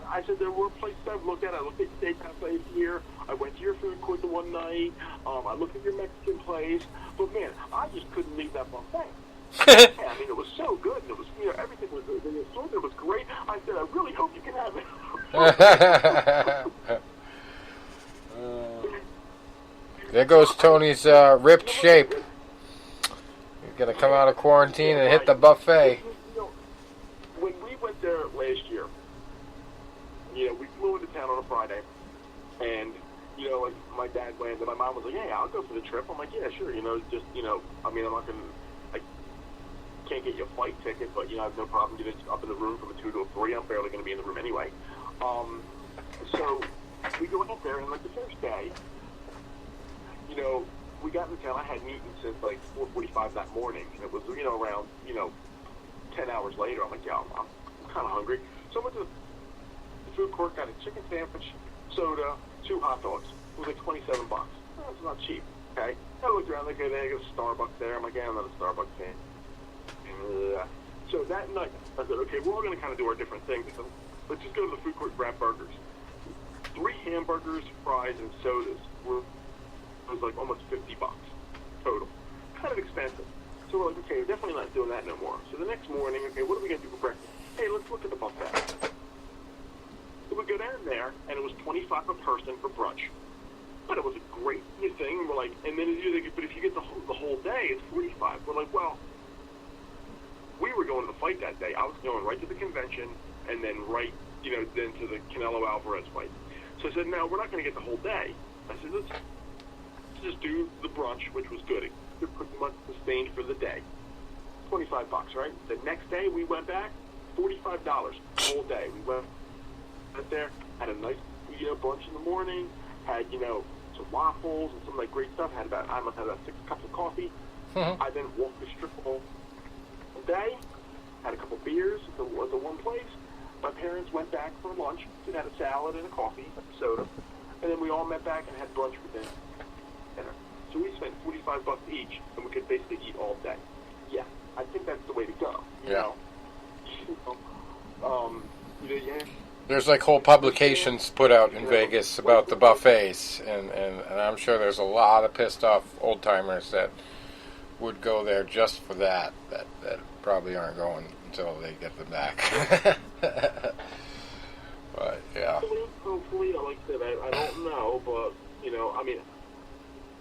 I said, there were places I've looked at. I looked at steakhouse place here. I went to your food court the one night. I looked at your Mexican place. But, man, I just couldn't leave that buffet. Yeah, it was so good. And it was, everything was, the assortment was great. I said, I really hope you can have it. There goes Tony's ripped shape. He's going to come out of quarantine and hit the buffet. When we went there last year, we flew into town on a Friday, and, like, my dad went, and my mom was like, hey, I'll go for the trip. I'm like, yeah, sure, I'm not going to, I can't get you a flight ticket, but, I have no problem getting up in the room from a 2 to a 3. I'm barely going to be in the room anyway. So we go out there, and, like, the first day, we got into town. I hadn't eaten since, like, 4:45 that morning, and it was, around, 10 hours later. I'm like, yeah, I'm kind of hungry. So I went to the food court, got a chicken sandwich, soda, 2 hot dogs. It was like $27. That's not cheap, okay? I looked around, like, I got a Starbucks there. I'm like, yeah, I'm not a Starbucks fan. So that night, I said, okay, we're all going to kind of do our different things. So let's just go to the food court and grab burgers. 3 hamburgers, fries, and sodas was like almost $50 total. Kind of expensive. So we're like, okay, we're definitely not doing that no more. So the next morning, okay, what are we going to do for breakfast? Hey, let's look at the buffet. So we go down there, and it was $25 a person for brunch. But it was a great thing. And we're like, and then but if you get the whole day, it's $45. We're like, well, we were going to the fight that day. I was going right to the convention and then right, then to the Canelo Alvarez fight. So I said, no, we're not going to get the whole day. I said, let's just do the brunch, which was good. It pretty much sustained for the day. $25, right? The next day we went back, $45 the whole day. We went there, had a nice, brunch in the morning, had, some waffles and some great stuff. I must have about 6 cups of coffee. I then walked the strip all day, had a couple beers at the one place. My parents went back for lunch. We had a salad and a coffee, a soda, and then we all met back and had brunch for dinner. So we spent $45 each, and we could basically eat all day. Yeah, I think that's the way to go. You know? There's whole publications put out in Vegas about the buffets, and I'm sure there's a lot of pissed off old timers that would go there just for that probably aren't going until they get them back. But yeah. Hopefully, like I said, I don't know, but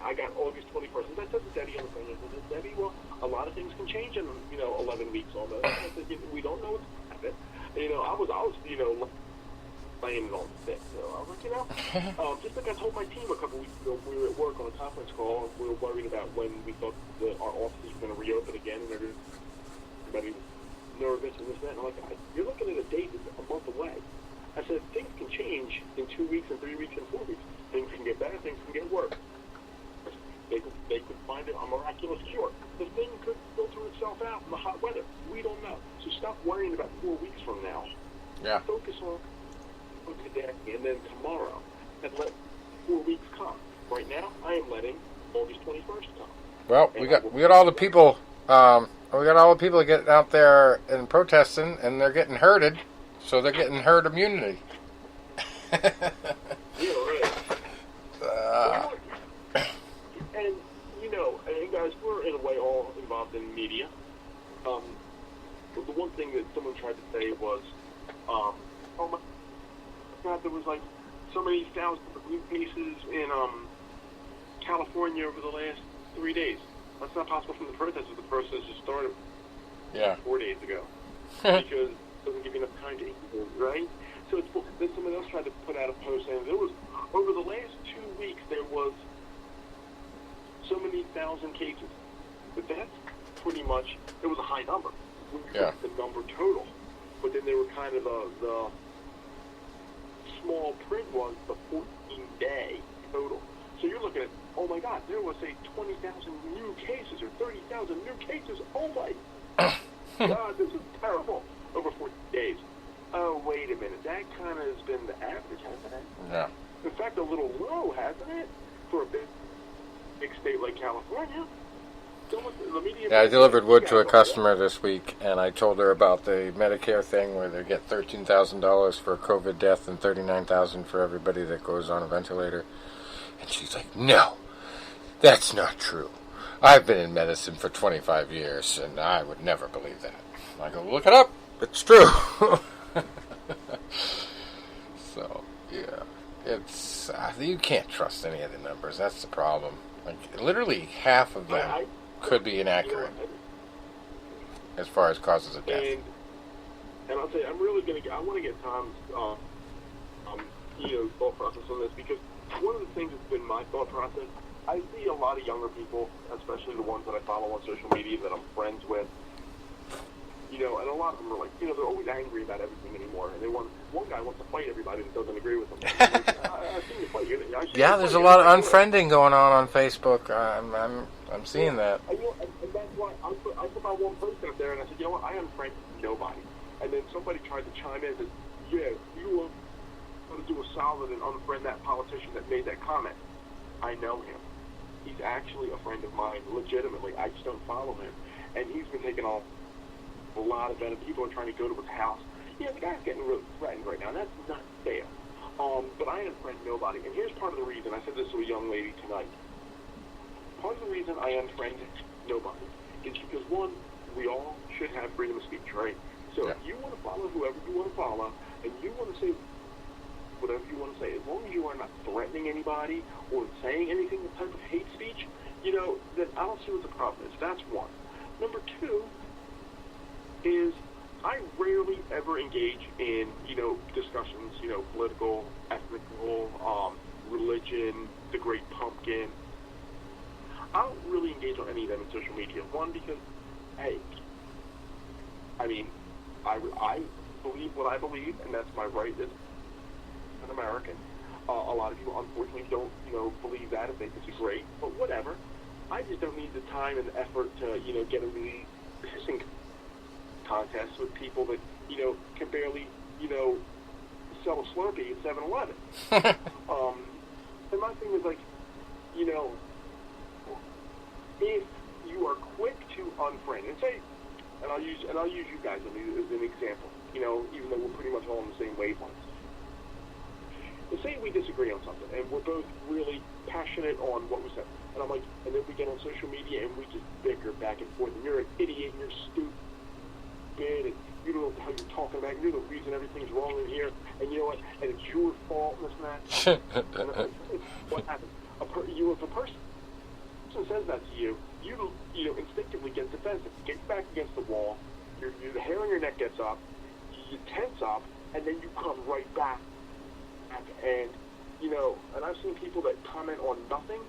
I got August 21st. And that says Debbie on the phone. I said, Debbie, well, a lot of things can change in 11 weeks almost. I said, we don't know what's happening. I was laying it on thick. So I was like, just like I told my team a couple weeks ago, we were at work on a conference call, and we were worried about when we thought our offices were going to reopen again, and everybody was nervous and this and that. And I'm like, you're looking at a date that's a month away. I said, things can change in 2 weeks and 3 weeks and 4 weeks. Things can get better, things can get worse. They could find a miraculous cure. The thing could filter itself out in the hot weather. We don't know. So stop worrying about 4 weeks from now. Yeah. Focus on today and then tomorrow, and let 4 weeks come. Right now, I am letting August 21st come. Well, we got all the people. We got all the people getting out there and protesting, and they're getting herded, so they're getting herd immunity. Yeah, right. And guys, we're in a way all involved in media. The one thing that someone tried to say was, oh my God, there was so many thousands of new cases in California over the last 3 days. That's not possible from the protest. The protest just started 4 days ago because it doesn't give you enough time to eat, right? So then someone else tried to put out a post saying there was, over the last 2 weeks, there was so many thousand cases. But that's pretty much, it was a high number. The number total. But then they were kind of the small print was the 14-day total. So you're looking at, oh my God, there was, say, 20,000 new cases or 30,000 new cases. Oh my God, this is terrible. Over 14 days. Oh, wait a minute. That kind of has been the average, hasn't it? Yeah. In fact, a little low, hasn't it? For a big state like California. Yeah, I delivered wood to a customer this week, and I told her about the Medicare thing where they get $13,000 for a COVID death and $39,000 for everybody that goes on a ventilator. And she's like, no, that's not true. I've been in medicine for 25 years, and I would never believe that. I go, look it up. It's true. So, yeah. It's you can't trust any of the numbers. That's the problem. Literally half of them could be inaccurate as far as causes of death. And I'll tell you, I want to get Tom's, thought process on this, because one of the things that's been my thought process, I see a lot of younger people, especially the ones that I follow on social media that I'm friends with, and a lot of them are they're always angry about everything anymore. And one guy wants to fight everybody that doesn't agree with him. I've seen you fight. Yeah, there's a lot of unfriending going on Facebook. I'm seeing that. And that's why I put my one post out there, and I said, you know what, I unfriend nobody. And then somebody tried to chime in and said, yeah, you want to do a solid and unfriend that politician that made that comment. I know him. He's actually a friend of mine, legitimately. I just don't follow him. And he's been taking a lot of venom. People are trying to go to his house. Yeah, the guy's getting really threatened right now. That's not fair. But I unfriend nobody. And here's part of the reason. I said this to a young lady tonight. Part of the reason I unfriend nobody is because, one, we all should have freedom of speech, right? So if you want to follow whoever you want to follow, and you want to say whatever you want to say, as long as you are not threatening anybody or saying anything with type of hate speech, then I don't see what the problem is. That's one. Number two, is I rarely ever engage in, discussions, political, ethnical, religion, the Great Pumpkin. I don't really engage on any of them in social media. One, because, hey, I mean, I believe what I believe, and that's my right as an American. A lot of people, unfortunately, don't, believe that and think it's great, but whatever. I just don't need the time and effort to, get into these pissing contests with people that, can barely, sell a Slurpee at 7-Eleven. And my thing is, like, if you are quick to unfriend, and say, and I'll use you guys as an example, even though we're pretty much all on the same wavelength. And say we disagree on something, and we're both really passionate on what we said, and I'm like, and then we get on social media and we just bicker back and forth, and you're an idiot, and you're stupid, and you don't know how you're talking about, and you're the reason everything's wrong in here, and you know what, and it's your fault, and this and that. And what happens? If a person says that to you, you instinctively get defensive, get back against the wall, the hair on your neck gets up, you tense up, and then you come right back. And, and I've seen people that comment on nothing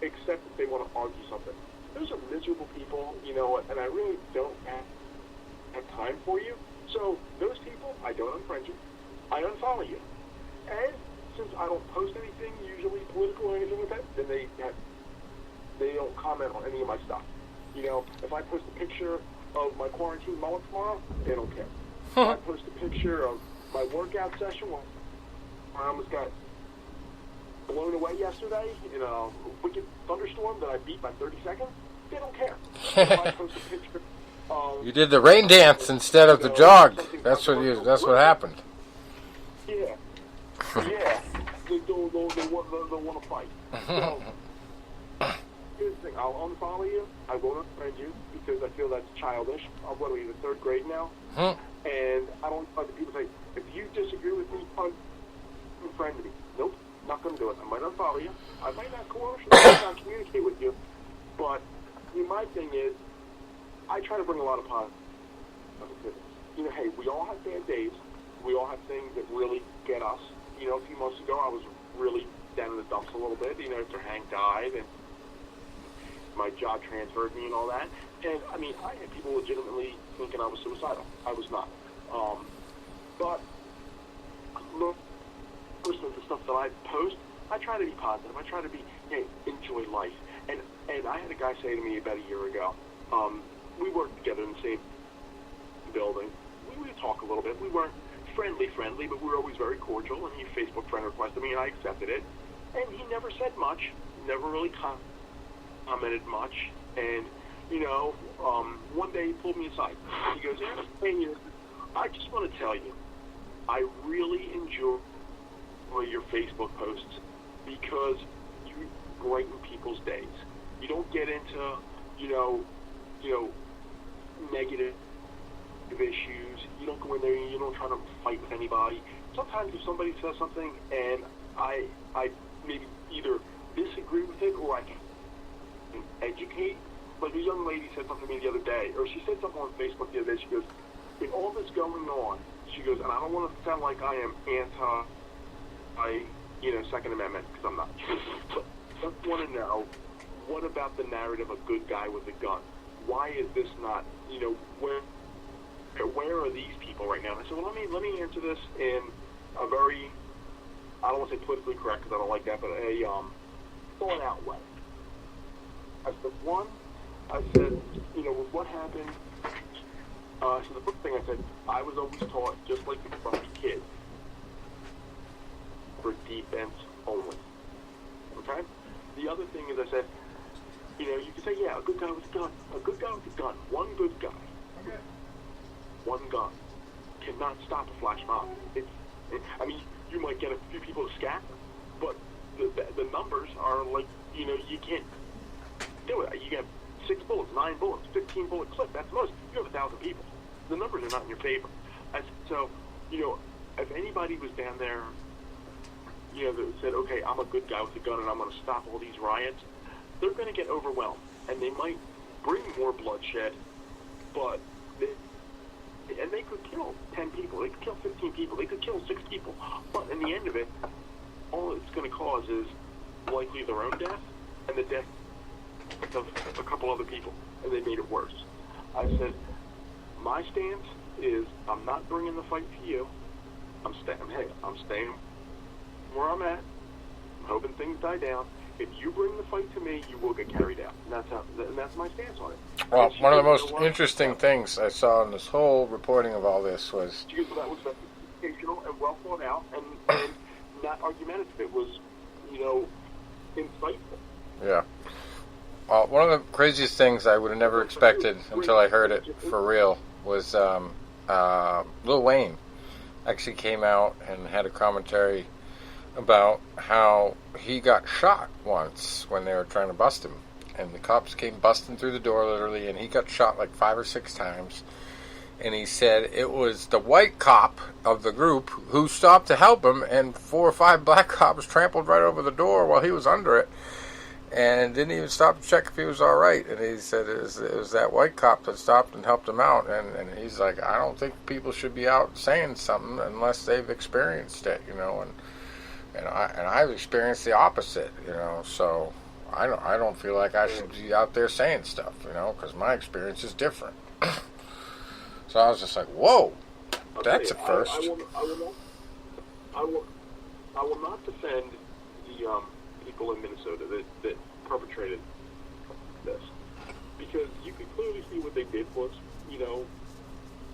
except if they want to argue something. Those are miserable people, and I really don't have time for you. So those people, I don't unfriend you. I unfollow you. And since I don't post anything usually political or anything like that, then they don't comment on any of my stuff. If I post a picture of my quarantine mullet tomorrow, they don't care. If I post a picture of my workout session, I almost got blown away yesterday in a wicked thunderstorm that I beat by 30 seconds, they don't care. If I post a picture of, You did the rain dance instead of the jog. That's what happened. Yeah. Yeah. They want to fight. So, here's the thing. I'll unfollow you. I won't unfriend you because I feel that's childish. What are we in the third grade now? And I don't like the people say, if you disagree with me, unfriend me. Nope, not going to do it. I might unfollow you. I might not not communicate with you. But my thing is, I try to bring a lot of positivity. Hey, we all have bad days. We all have things that really get us. A few months ago, I was really down in the dumps a little bit, after Hank died, and my job transferred me and all that. And, I had people legitimately thinking I was suicidal. I was not. But, most of the stuff that I post, I try to be positive. I try to be, enjoy life. And I had a guy say to me about a year ago, we worked together in the same building. We would talk a little bit. We weren't friendly, but we were always very cordial, and he Facebook friend requested me, and I accepted it. And he never said much, never really commented much, and, one day he pulled me aside. He goes, I just want to tell you, I really enjoy your Facebook posts because you brighten people's days. You don't get into, negative issues. You don't go in there and you don't try to fight with anybody. Sometimes if somebody says something and I maybe either disagree with it or I can educate. Like a young lady said something to me the other day, or she said something on Facebook the other day. She goes, with all this going on, she goes, and I don't want to sound like I am anti, Second Amendment, because I'm not. But I just want to know, what about the narrative of good guy with a gun? Why is this not, where are these people right now? And I said, well, let me answer this in a very, I don't want to say politically correct because I don't like that, but a thought out way. I said, one, I said, with what happened, so the first thing I said, I was always taught, just like from a kid, for defense only. Okay? The other thing is I said, you can say, yeah, a good guy with a gun. A good guy with a gun. One good guy. Okay. One gun cannot stop a flash mob. You might get a few people to scatter, but the numbers are like, you can't do it. You get 6 bullets, 9 bullets, 15 bullet clip. That's most. You have 1,000 people. The numbers are not in your favor. So, if anybody was down there, that said, okay, I'm a good guy with a gun and I'm going to stop all these riots, they're going to get overwhelmed. And they might bring more bloodshed, but and they could kill 10 people, they could kill 15 people, they could kill 6 people. But in the end of it, all it's going to cause is likely their own death and the death of a couple other people, and they made it worse. I said, my stance is I'm not bringing the fight to you. I'm staying where I'm at. I'm hoping things die down. If you bring the fight to me, you will get carried out. And that's my stance on it. Well, one of the most interesting things I saw in this whole reporting of all this was... That was educational and well thought out and not argumentative. It was, insightful. Yeah. Well, one of the craziest things I would have never expected until I heard it for real was Lil Wayne actually came out and had a commentary about how he got shot once when they were trying to bust him. And the cops came busting through the door, literally, and he got shot like 5 or 6 times. And he said it was the white cop of the group who stopped to help him, and 4 or 5 black cops trampled right over the door while he was under it, and didn't even stop to check if he was all right. And he said it was that white cop that stopped and helped him out. And he's like, I don't think people should be out saying something unless they've experienced it, And I've experienced the opposite, So I don't feel like I should be out there saying stuff, because my experience is different. So I was just like, whoa, that's a first. I will not defend the people in Minnesota that perpetrated this, because you could clearly see what they did was,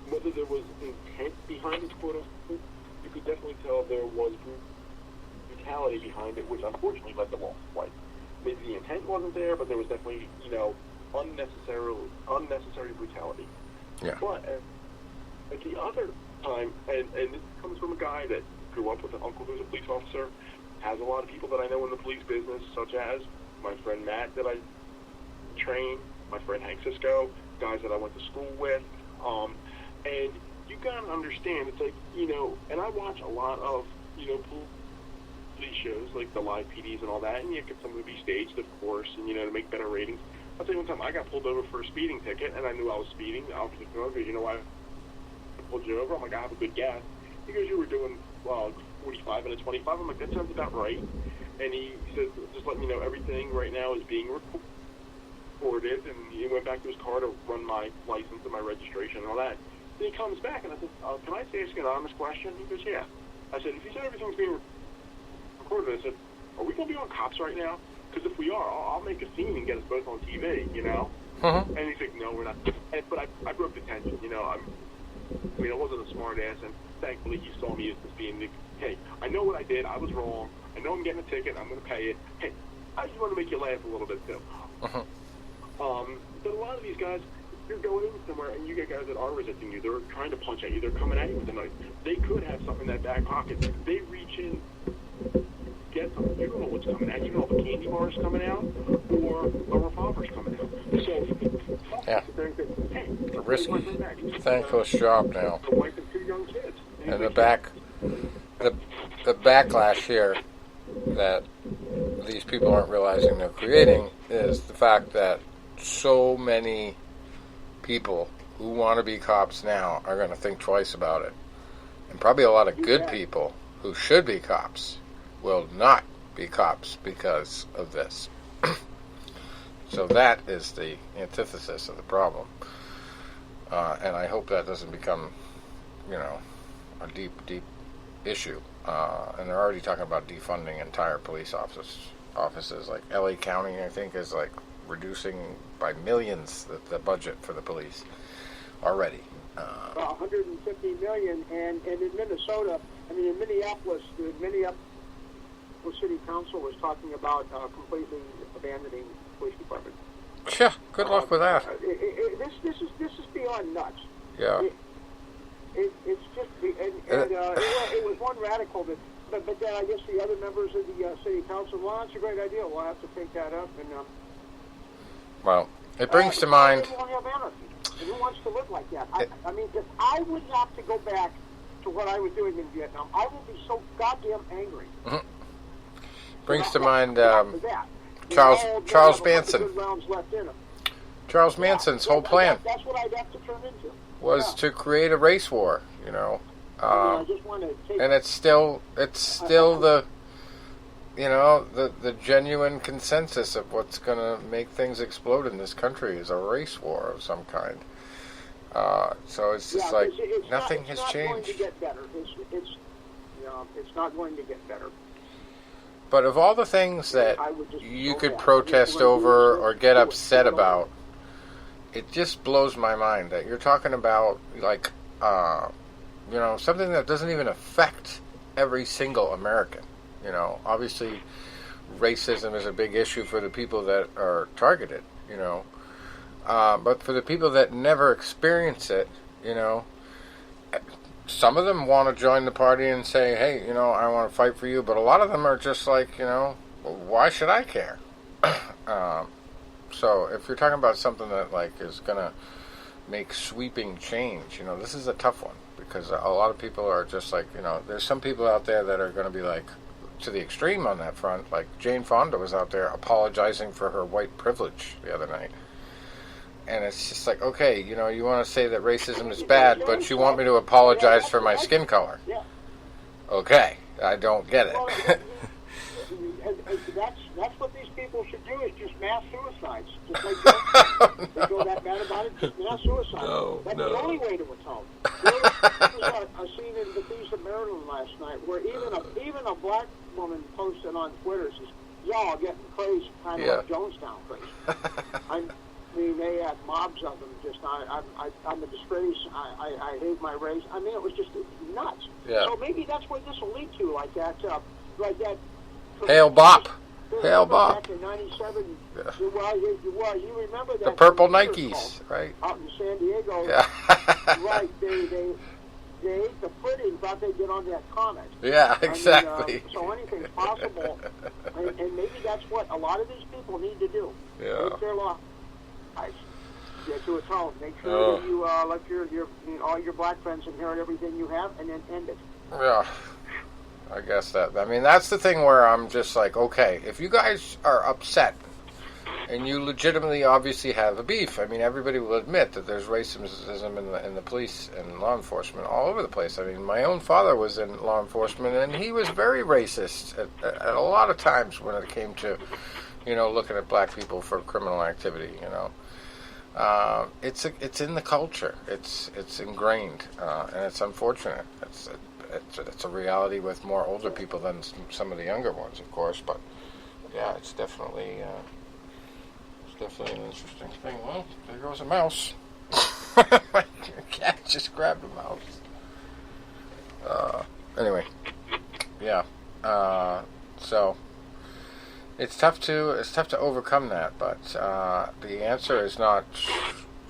whether there was intent behind it, quote unquote, you could definitely tell there was brutality behind it, which unfortunately led to loss of life. Maybe the intent wasn't there, but there was definitely, unnecessary brutality. Yeah. But at the other time, and this comes from a guy that grew up with an uncle who's a police officer, has a lot of people that I know in the police business, such as my friend Matt that I train, my friend Hank Cisco, guys that I went to school with, and you gotta understand, it's like, and I watch a lot of, police shows, like the live PDs and all that, and you get some movies staged, of course, and, to make better ratings. I'll tell you one time, I got pulled over for a speeding ticket, and I knew I was speeding. The officer goes, okay, you know why I pulled you over? I'm like, I have a good guess. He goes, you were doing, 45 and a 25. I'm like, that sounds about right. And he says, just let me know everything right now is being recorded. And he went back to his car to run my license and my registration and all that. Then he comes back, and I said, can I ask you an honest question? He goes, yeah. I said, if you said everything's being recorded, I said, are we going to be on cops right now? Because if we are, I'll make a scene and get us both on TV, And he's like, no, we're not. But I broke the tension, I wasn't a smart ass, and thankfully he saw me as being, hey, I know what I did. I was wrong. I know I'm getting a ticket. I'm going to pay it. Hey, I just want to make you laugh a little bit, too. But a lot of these guys, you're going in somewhere, and you get guys that are resisting you. They're trying to punch at you. They're coming at you with a knife. They could have something in that back pocket. They reach in, get something. You don't know what's coming out. You don't know if a candy bar is coming out or a revolver's coming out. So, yeah, it's a risky, thankless job now. The wife and 2 young kids. And the backlash here that these people aren't realizing they're creating is the fact that so many people who want to be cops now are going to think twice about it. And probably a lot of good people who should be cops will not be cops because of this. So that is the antithesis of the problem. And I hope that doesn't become, a deep, deep issue. And they're already talking about defunding entire police offices. Like LA County, I think, is like reducing by millions the budget for the police already. 150 million, and in Minnesota, in Minneapolis, the Minneapolis City Council was talking about completely abandoning the police department. Yeah, good luck with that. This is beyond nuts. Yeah. It's just, it was one radical but then I guess the other members of the city council, well, that's a great idea. We'll have to take that up. And well, it brings to mind. Who wants to live like that? If I would have to go back to what I was doing in Vietnam, I would be so goddamn angry. Mm-hmm. Brings to mind Charles Manson. Charles Manson's whole plan. That's what I'd have to turn into. was to create a race war, you know. I just want to take... And it's still the, you know, the genuine consensus of what's going to make things explode in this country is a race war of some kind. So it's just like nothing has changed. It's not going to get better. It's not going to get better. But of all the things that you could protest over or get upset about, it just blows my mind that you're talking about, like, you know, something that doesn't even affect every single American. You know, obviously, racism is a big issue for the people that are targeted, you know. But for the people that never experience it, you know, some of them want to join the party and say, hey, you know, I want to fight for you. But a lot of them are just like, you know, well, why should I care? So if you're talking about something that, like, is going to make sweeping change, you know, this is a tough one. Because a lot of people are just like, you know, there's some people out there that are going to be like, to the extreme on that front. Like Jane Fonda was out there apologizing for her white privilege the other night. And it's just like, okay, you know, you want to say that racism is bad, but you want me to apologize for my skin color. Okay, I don't get it. That's what these people should do, is just mass suicides. Just like they go that bad about it, just mass suicide. That's the only way to atone. There was a scene in the Peace of Maryland last night where even a black woman posted on Twitter, says, y'all getting crazy, kind of like Jonestown crazy. I mean, they had mobs of them. Just, I'm a disgrace. I hate my race. I mean, it was just nuts. Yeah. So maybe that's what this will lead to, like that. Hail Bop. Hail Bop. Back in '97, you remember that? The purple Nikes, right? Out in San Diego. Yeah. Right. They ate the pudding, thought they'd get on that comet. Yeah, exactly. I mean, so anything's possible. and maybe that's what a lot of these people need to do. Yeah. Make their lives. Get to atone. Make sure that you let all your black friends inherit everything you have, and then end it. Yeah. I guess that's the thing where I'm just like, okay, if you guys are upset and you legitimately obviously have a beef, I mean, everybody will admit that there's racism in the police and law enforcement all over the place. I mean, my own father was in law enforcement, and he was very racist at a lot of times when it came to, you know, looking at black people for criminal activity, you know. It's in the culture. It's ingrained, and it's unfortunate. It's a reality with more older people than some of the younger ones, of course. But yeah, it's definitely an interesting thing. Well, there goes a mouse. My cat just grabbed a mouse. Anyway, yeah. So it's tough to overcome that, but the answer is not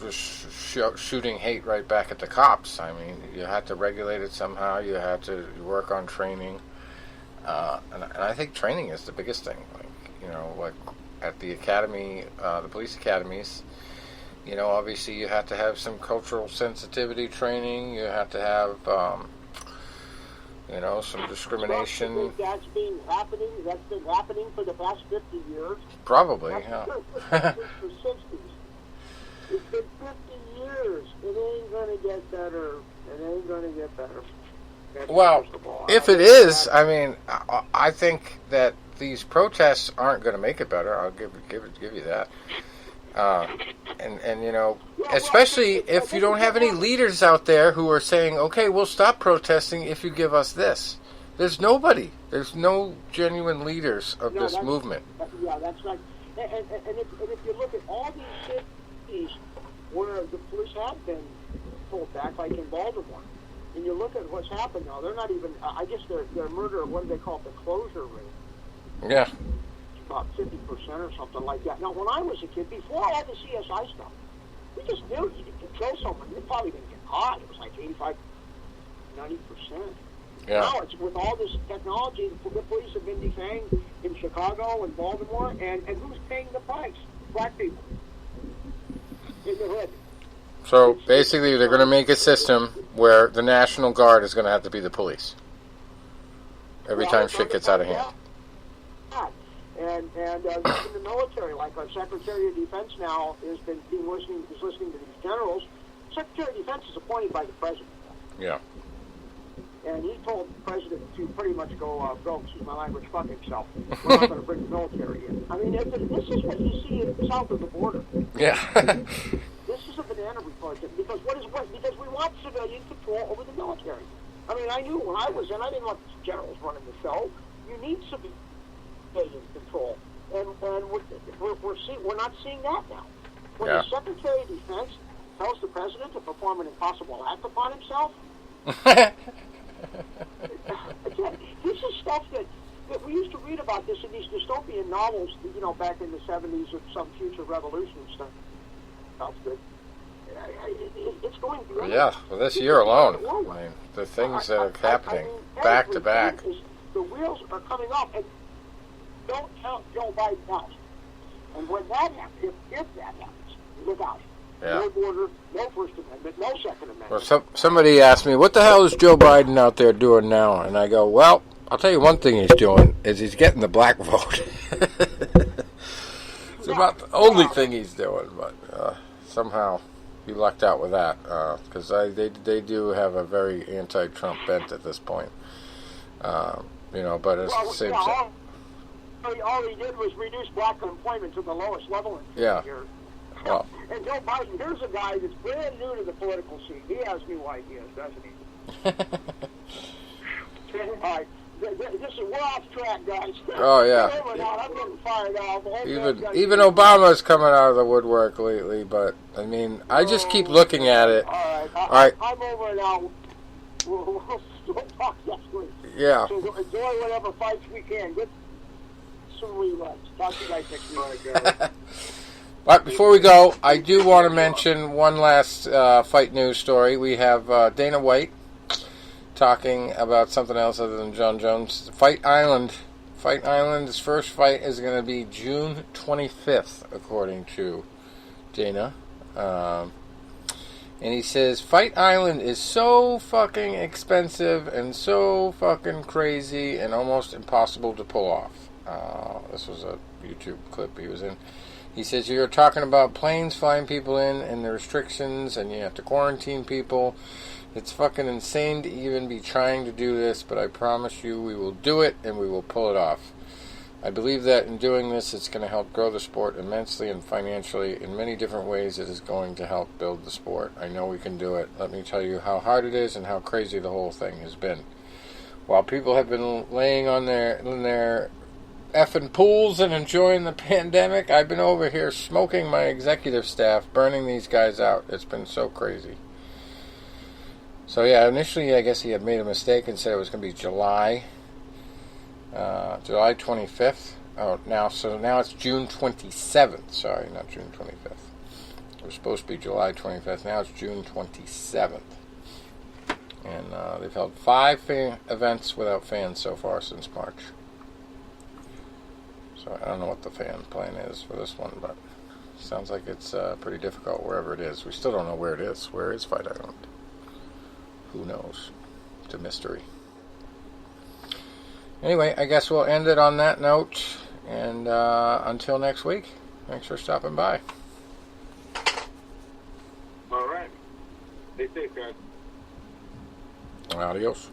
just shooting hate right back at the cops. I mean, you had to regulate it somehow. You had to work on training, and I think training is the biggest thing. Like, you know, like at the academy, the police academies, you know, obviously you have to have some cultural sensitivity training. You have to have, you know, some discrimination. That's been happening for the past 50 years. Probably, yeah. The 60s. It's been 50 years. It ain't going to get better. Well, if it is, I mean, I think that these protests aren't going to make it better. I'll give you that. And you know, especially if you don't have any leaders out there who are saying, okay, we'll stop protesting if you give us this. There's nobody. There's no genuine leaders of this movement. Yeah, that's right. And if you look at all these cities where the police have been pulled back, like in Baltimore, and you look at what's happened now, they're not even, I guess their murder, what do they call it, the closure rate? Yeah. It's about 50% or something like that. Now, when I was a kid, before I had the CSI stuff, we just knew you could kill someone. You probably didn't get caught. It was like 85, 90%. Yeah. Now it's with all this technology, the police have been defanged in Chicago and Baltimore, and who's paying the price? Black people. In the hood. So basically, they're going to make a system where the National Guard is going to have to be the police every time shit gets out of hand. And even the military, like our Secretary of Defense now is listening to these generals, Secretary of Defense is appointed by the president. Yeah. And he told the president to pretty much go, excuse my language, fuck himself. We're not going to bring the military in. I mean, this is what you see south of the border. Yeah. This is a banana republic because because we want civilian control over the military. I mean, I knew when I was in, I didn't want generals running the show. You need civilian control, and we're not seeing that now. When the Secretary of Defense tells the president to perform an impossible act upon himself, again, this is stuff that we used to read about this in these dystopian novels, back in the 70s of some future revolution stuff. Good. It's going beyond. Yeah, well, this year alone, I mean, the things that are happening back to back. The wheels are coming off, and don't count Joe Biden out. And when that happens, if that happens, look out. Yeah. No border, no First Amendment, no Second Amendment. Well, somebody asked me, what the hell is Joe Biden out there doing now? And I go, well, I'll tell you one thing he's doing is he's getting the black vote. It's about the only thing he's doing, but somehow he lucked out with that because they do have a very anti-Trump bent at this point. But it's the same thing. All he did was reduce black unemployment to the lowest level in years. Well, and Joe Biden, here's a guy that's brand new to the political scene. He has new ideas, doesn't he? All right. We're off track, guys. Oh, yeah. I'm getting fired off. Even Obama's coming out of the woodwork lately, but, I mean, I just keep looking at it. All right. I'm over now. We'll talk next week. Yeah. So enjoy whatever fights we can. Get some reruns. Talk to you guys next week. But before we go, I do want to mention one last fight news story. We have Dana White talking about something else other than John Jones. Fight Island. Fight Island's first fight is going to be June 25th, according to Dana. And he says, Fight Island is so fucking expensive and so fucking crazy and almost impossible to pull off. This was a YouTube clip he was in. He says, you're talking about planes flying people in and the restrictions and you have to quarantine people. It's fucking insane to even be trying to do this, but I promise you we will do it and we will pull it off. I believe that in doing this, it's going to help grow the sport immensely and financially. In many different ways, it is going to help build the sport. I know we can do it. Let me tell you how hard it is and how crazy the whole thing has been. While people have been laying in their effing pools and enjoying the pandemic, I've been over here smoking my executive staff, burning these guys out. It's been so crazy. So yeah, initially I guess he had made a mistake and said it was going to be July 25th. Oh, now it's June 27th. Sorry, not June 25th. It was supposed to be July 25th. Now it's June 27th. And they've held 5 events without fans so far since March. So I don't know what the fan plan is for this one, but it sounds like it's pretty difficult wherever it is. We still don't know where it is. Where is Fight Island? Who knows? It's a mystery. Anyway, I guess we'll end it on that note. And until next week, thanks for stopping by. All right. Stay safe, guys. Adios.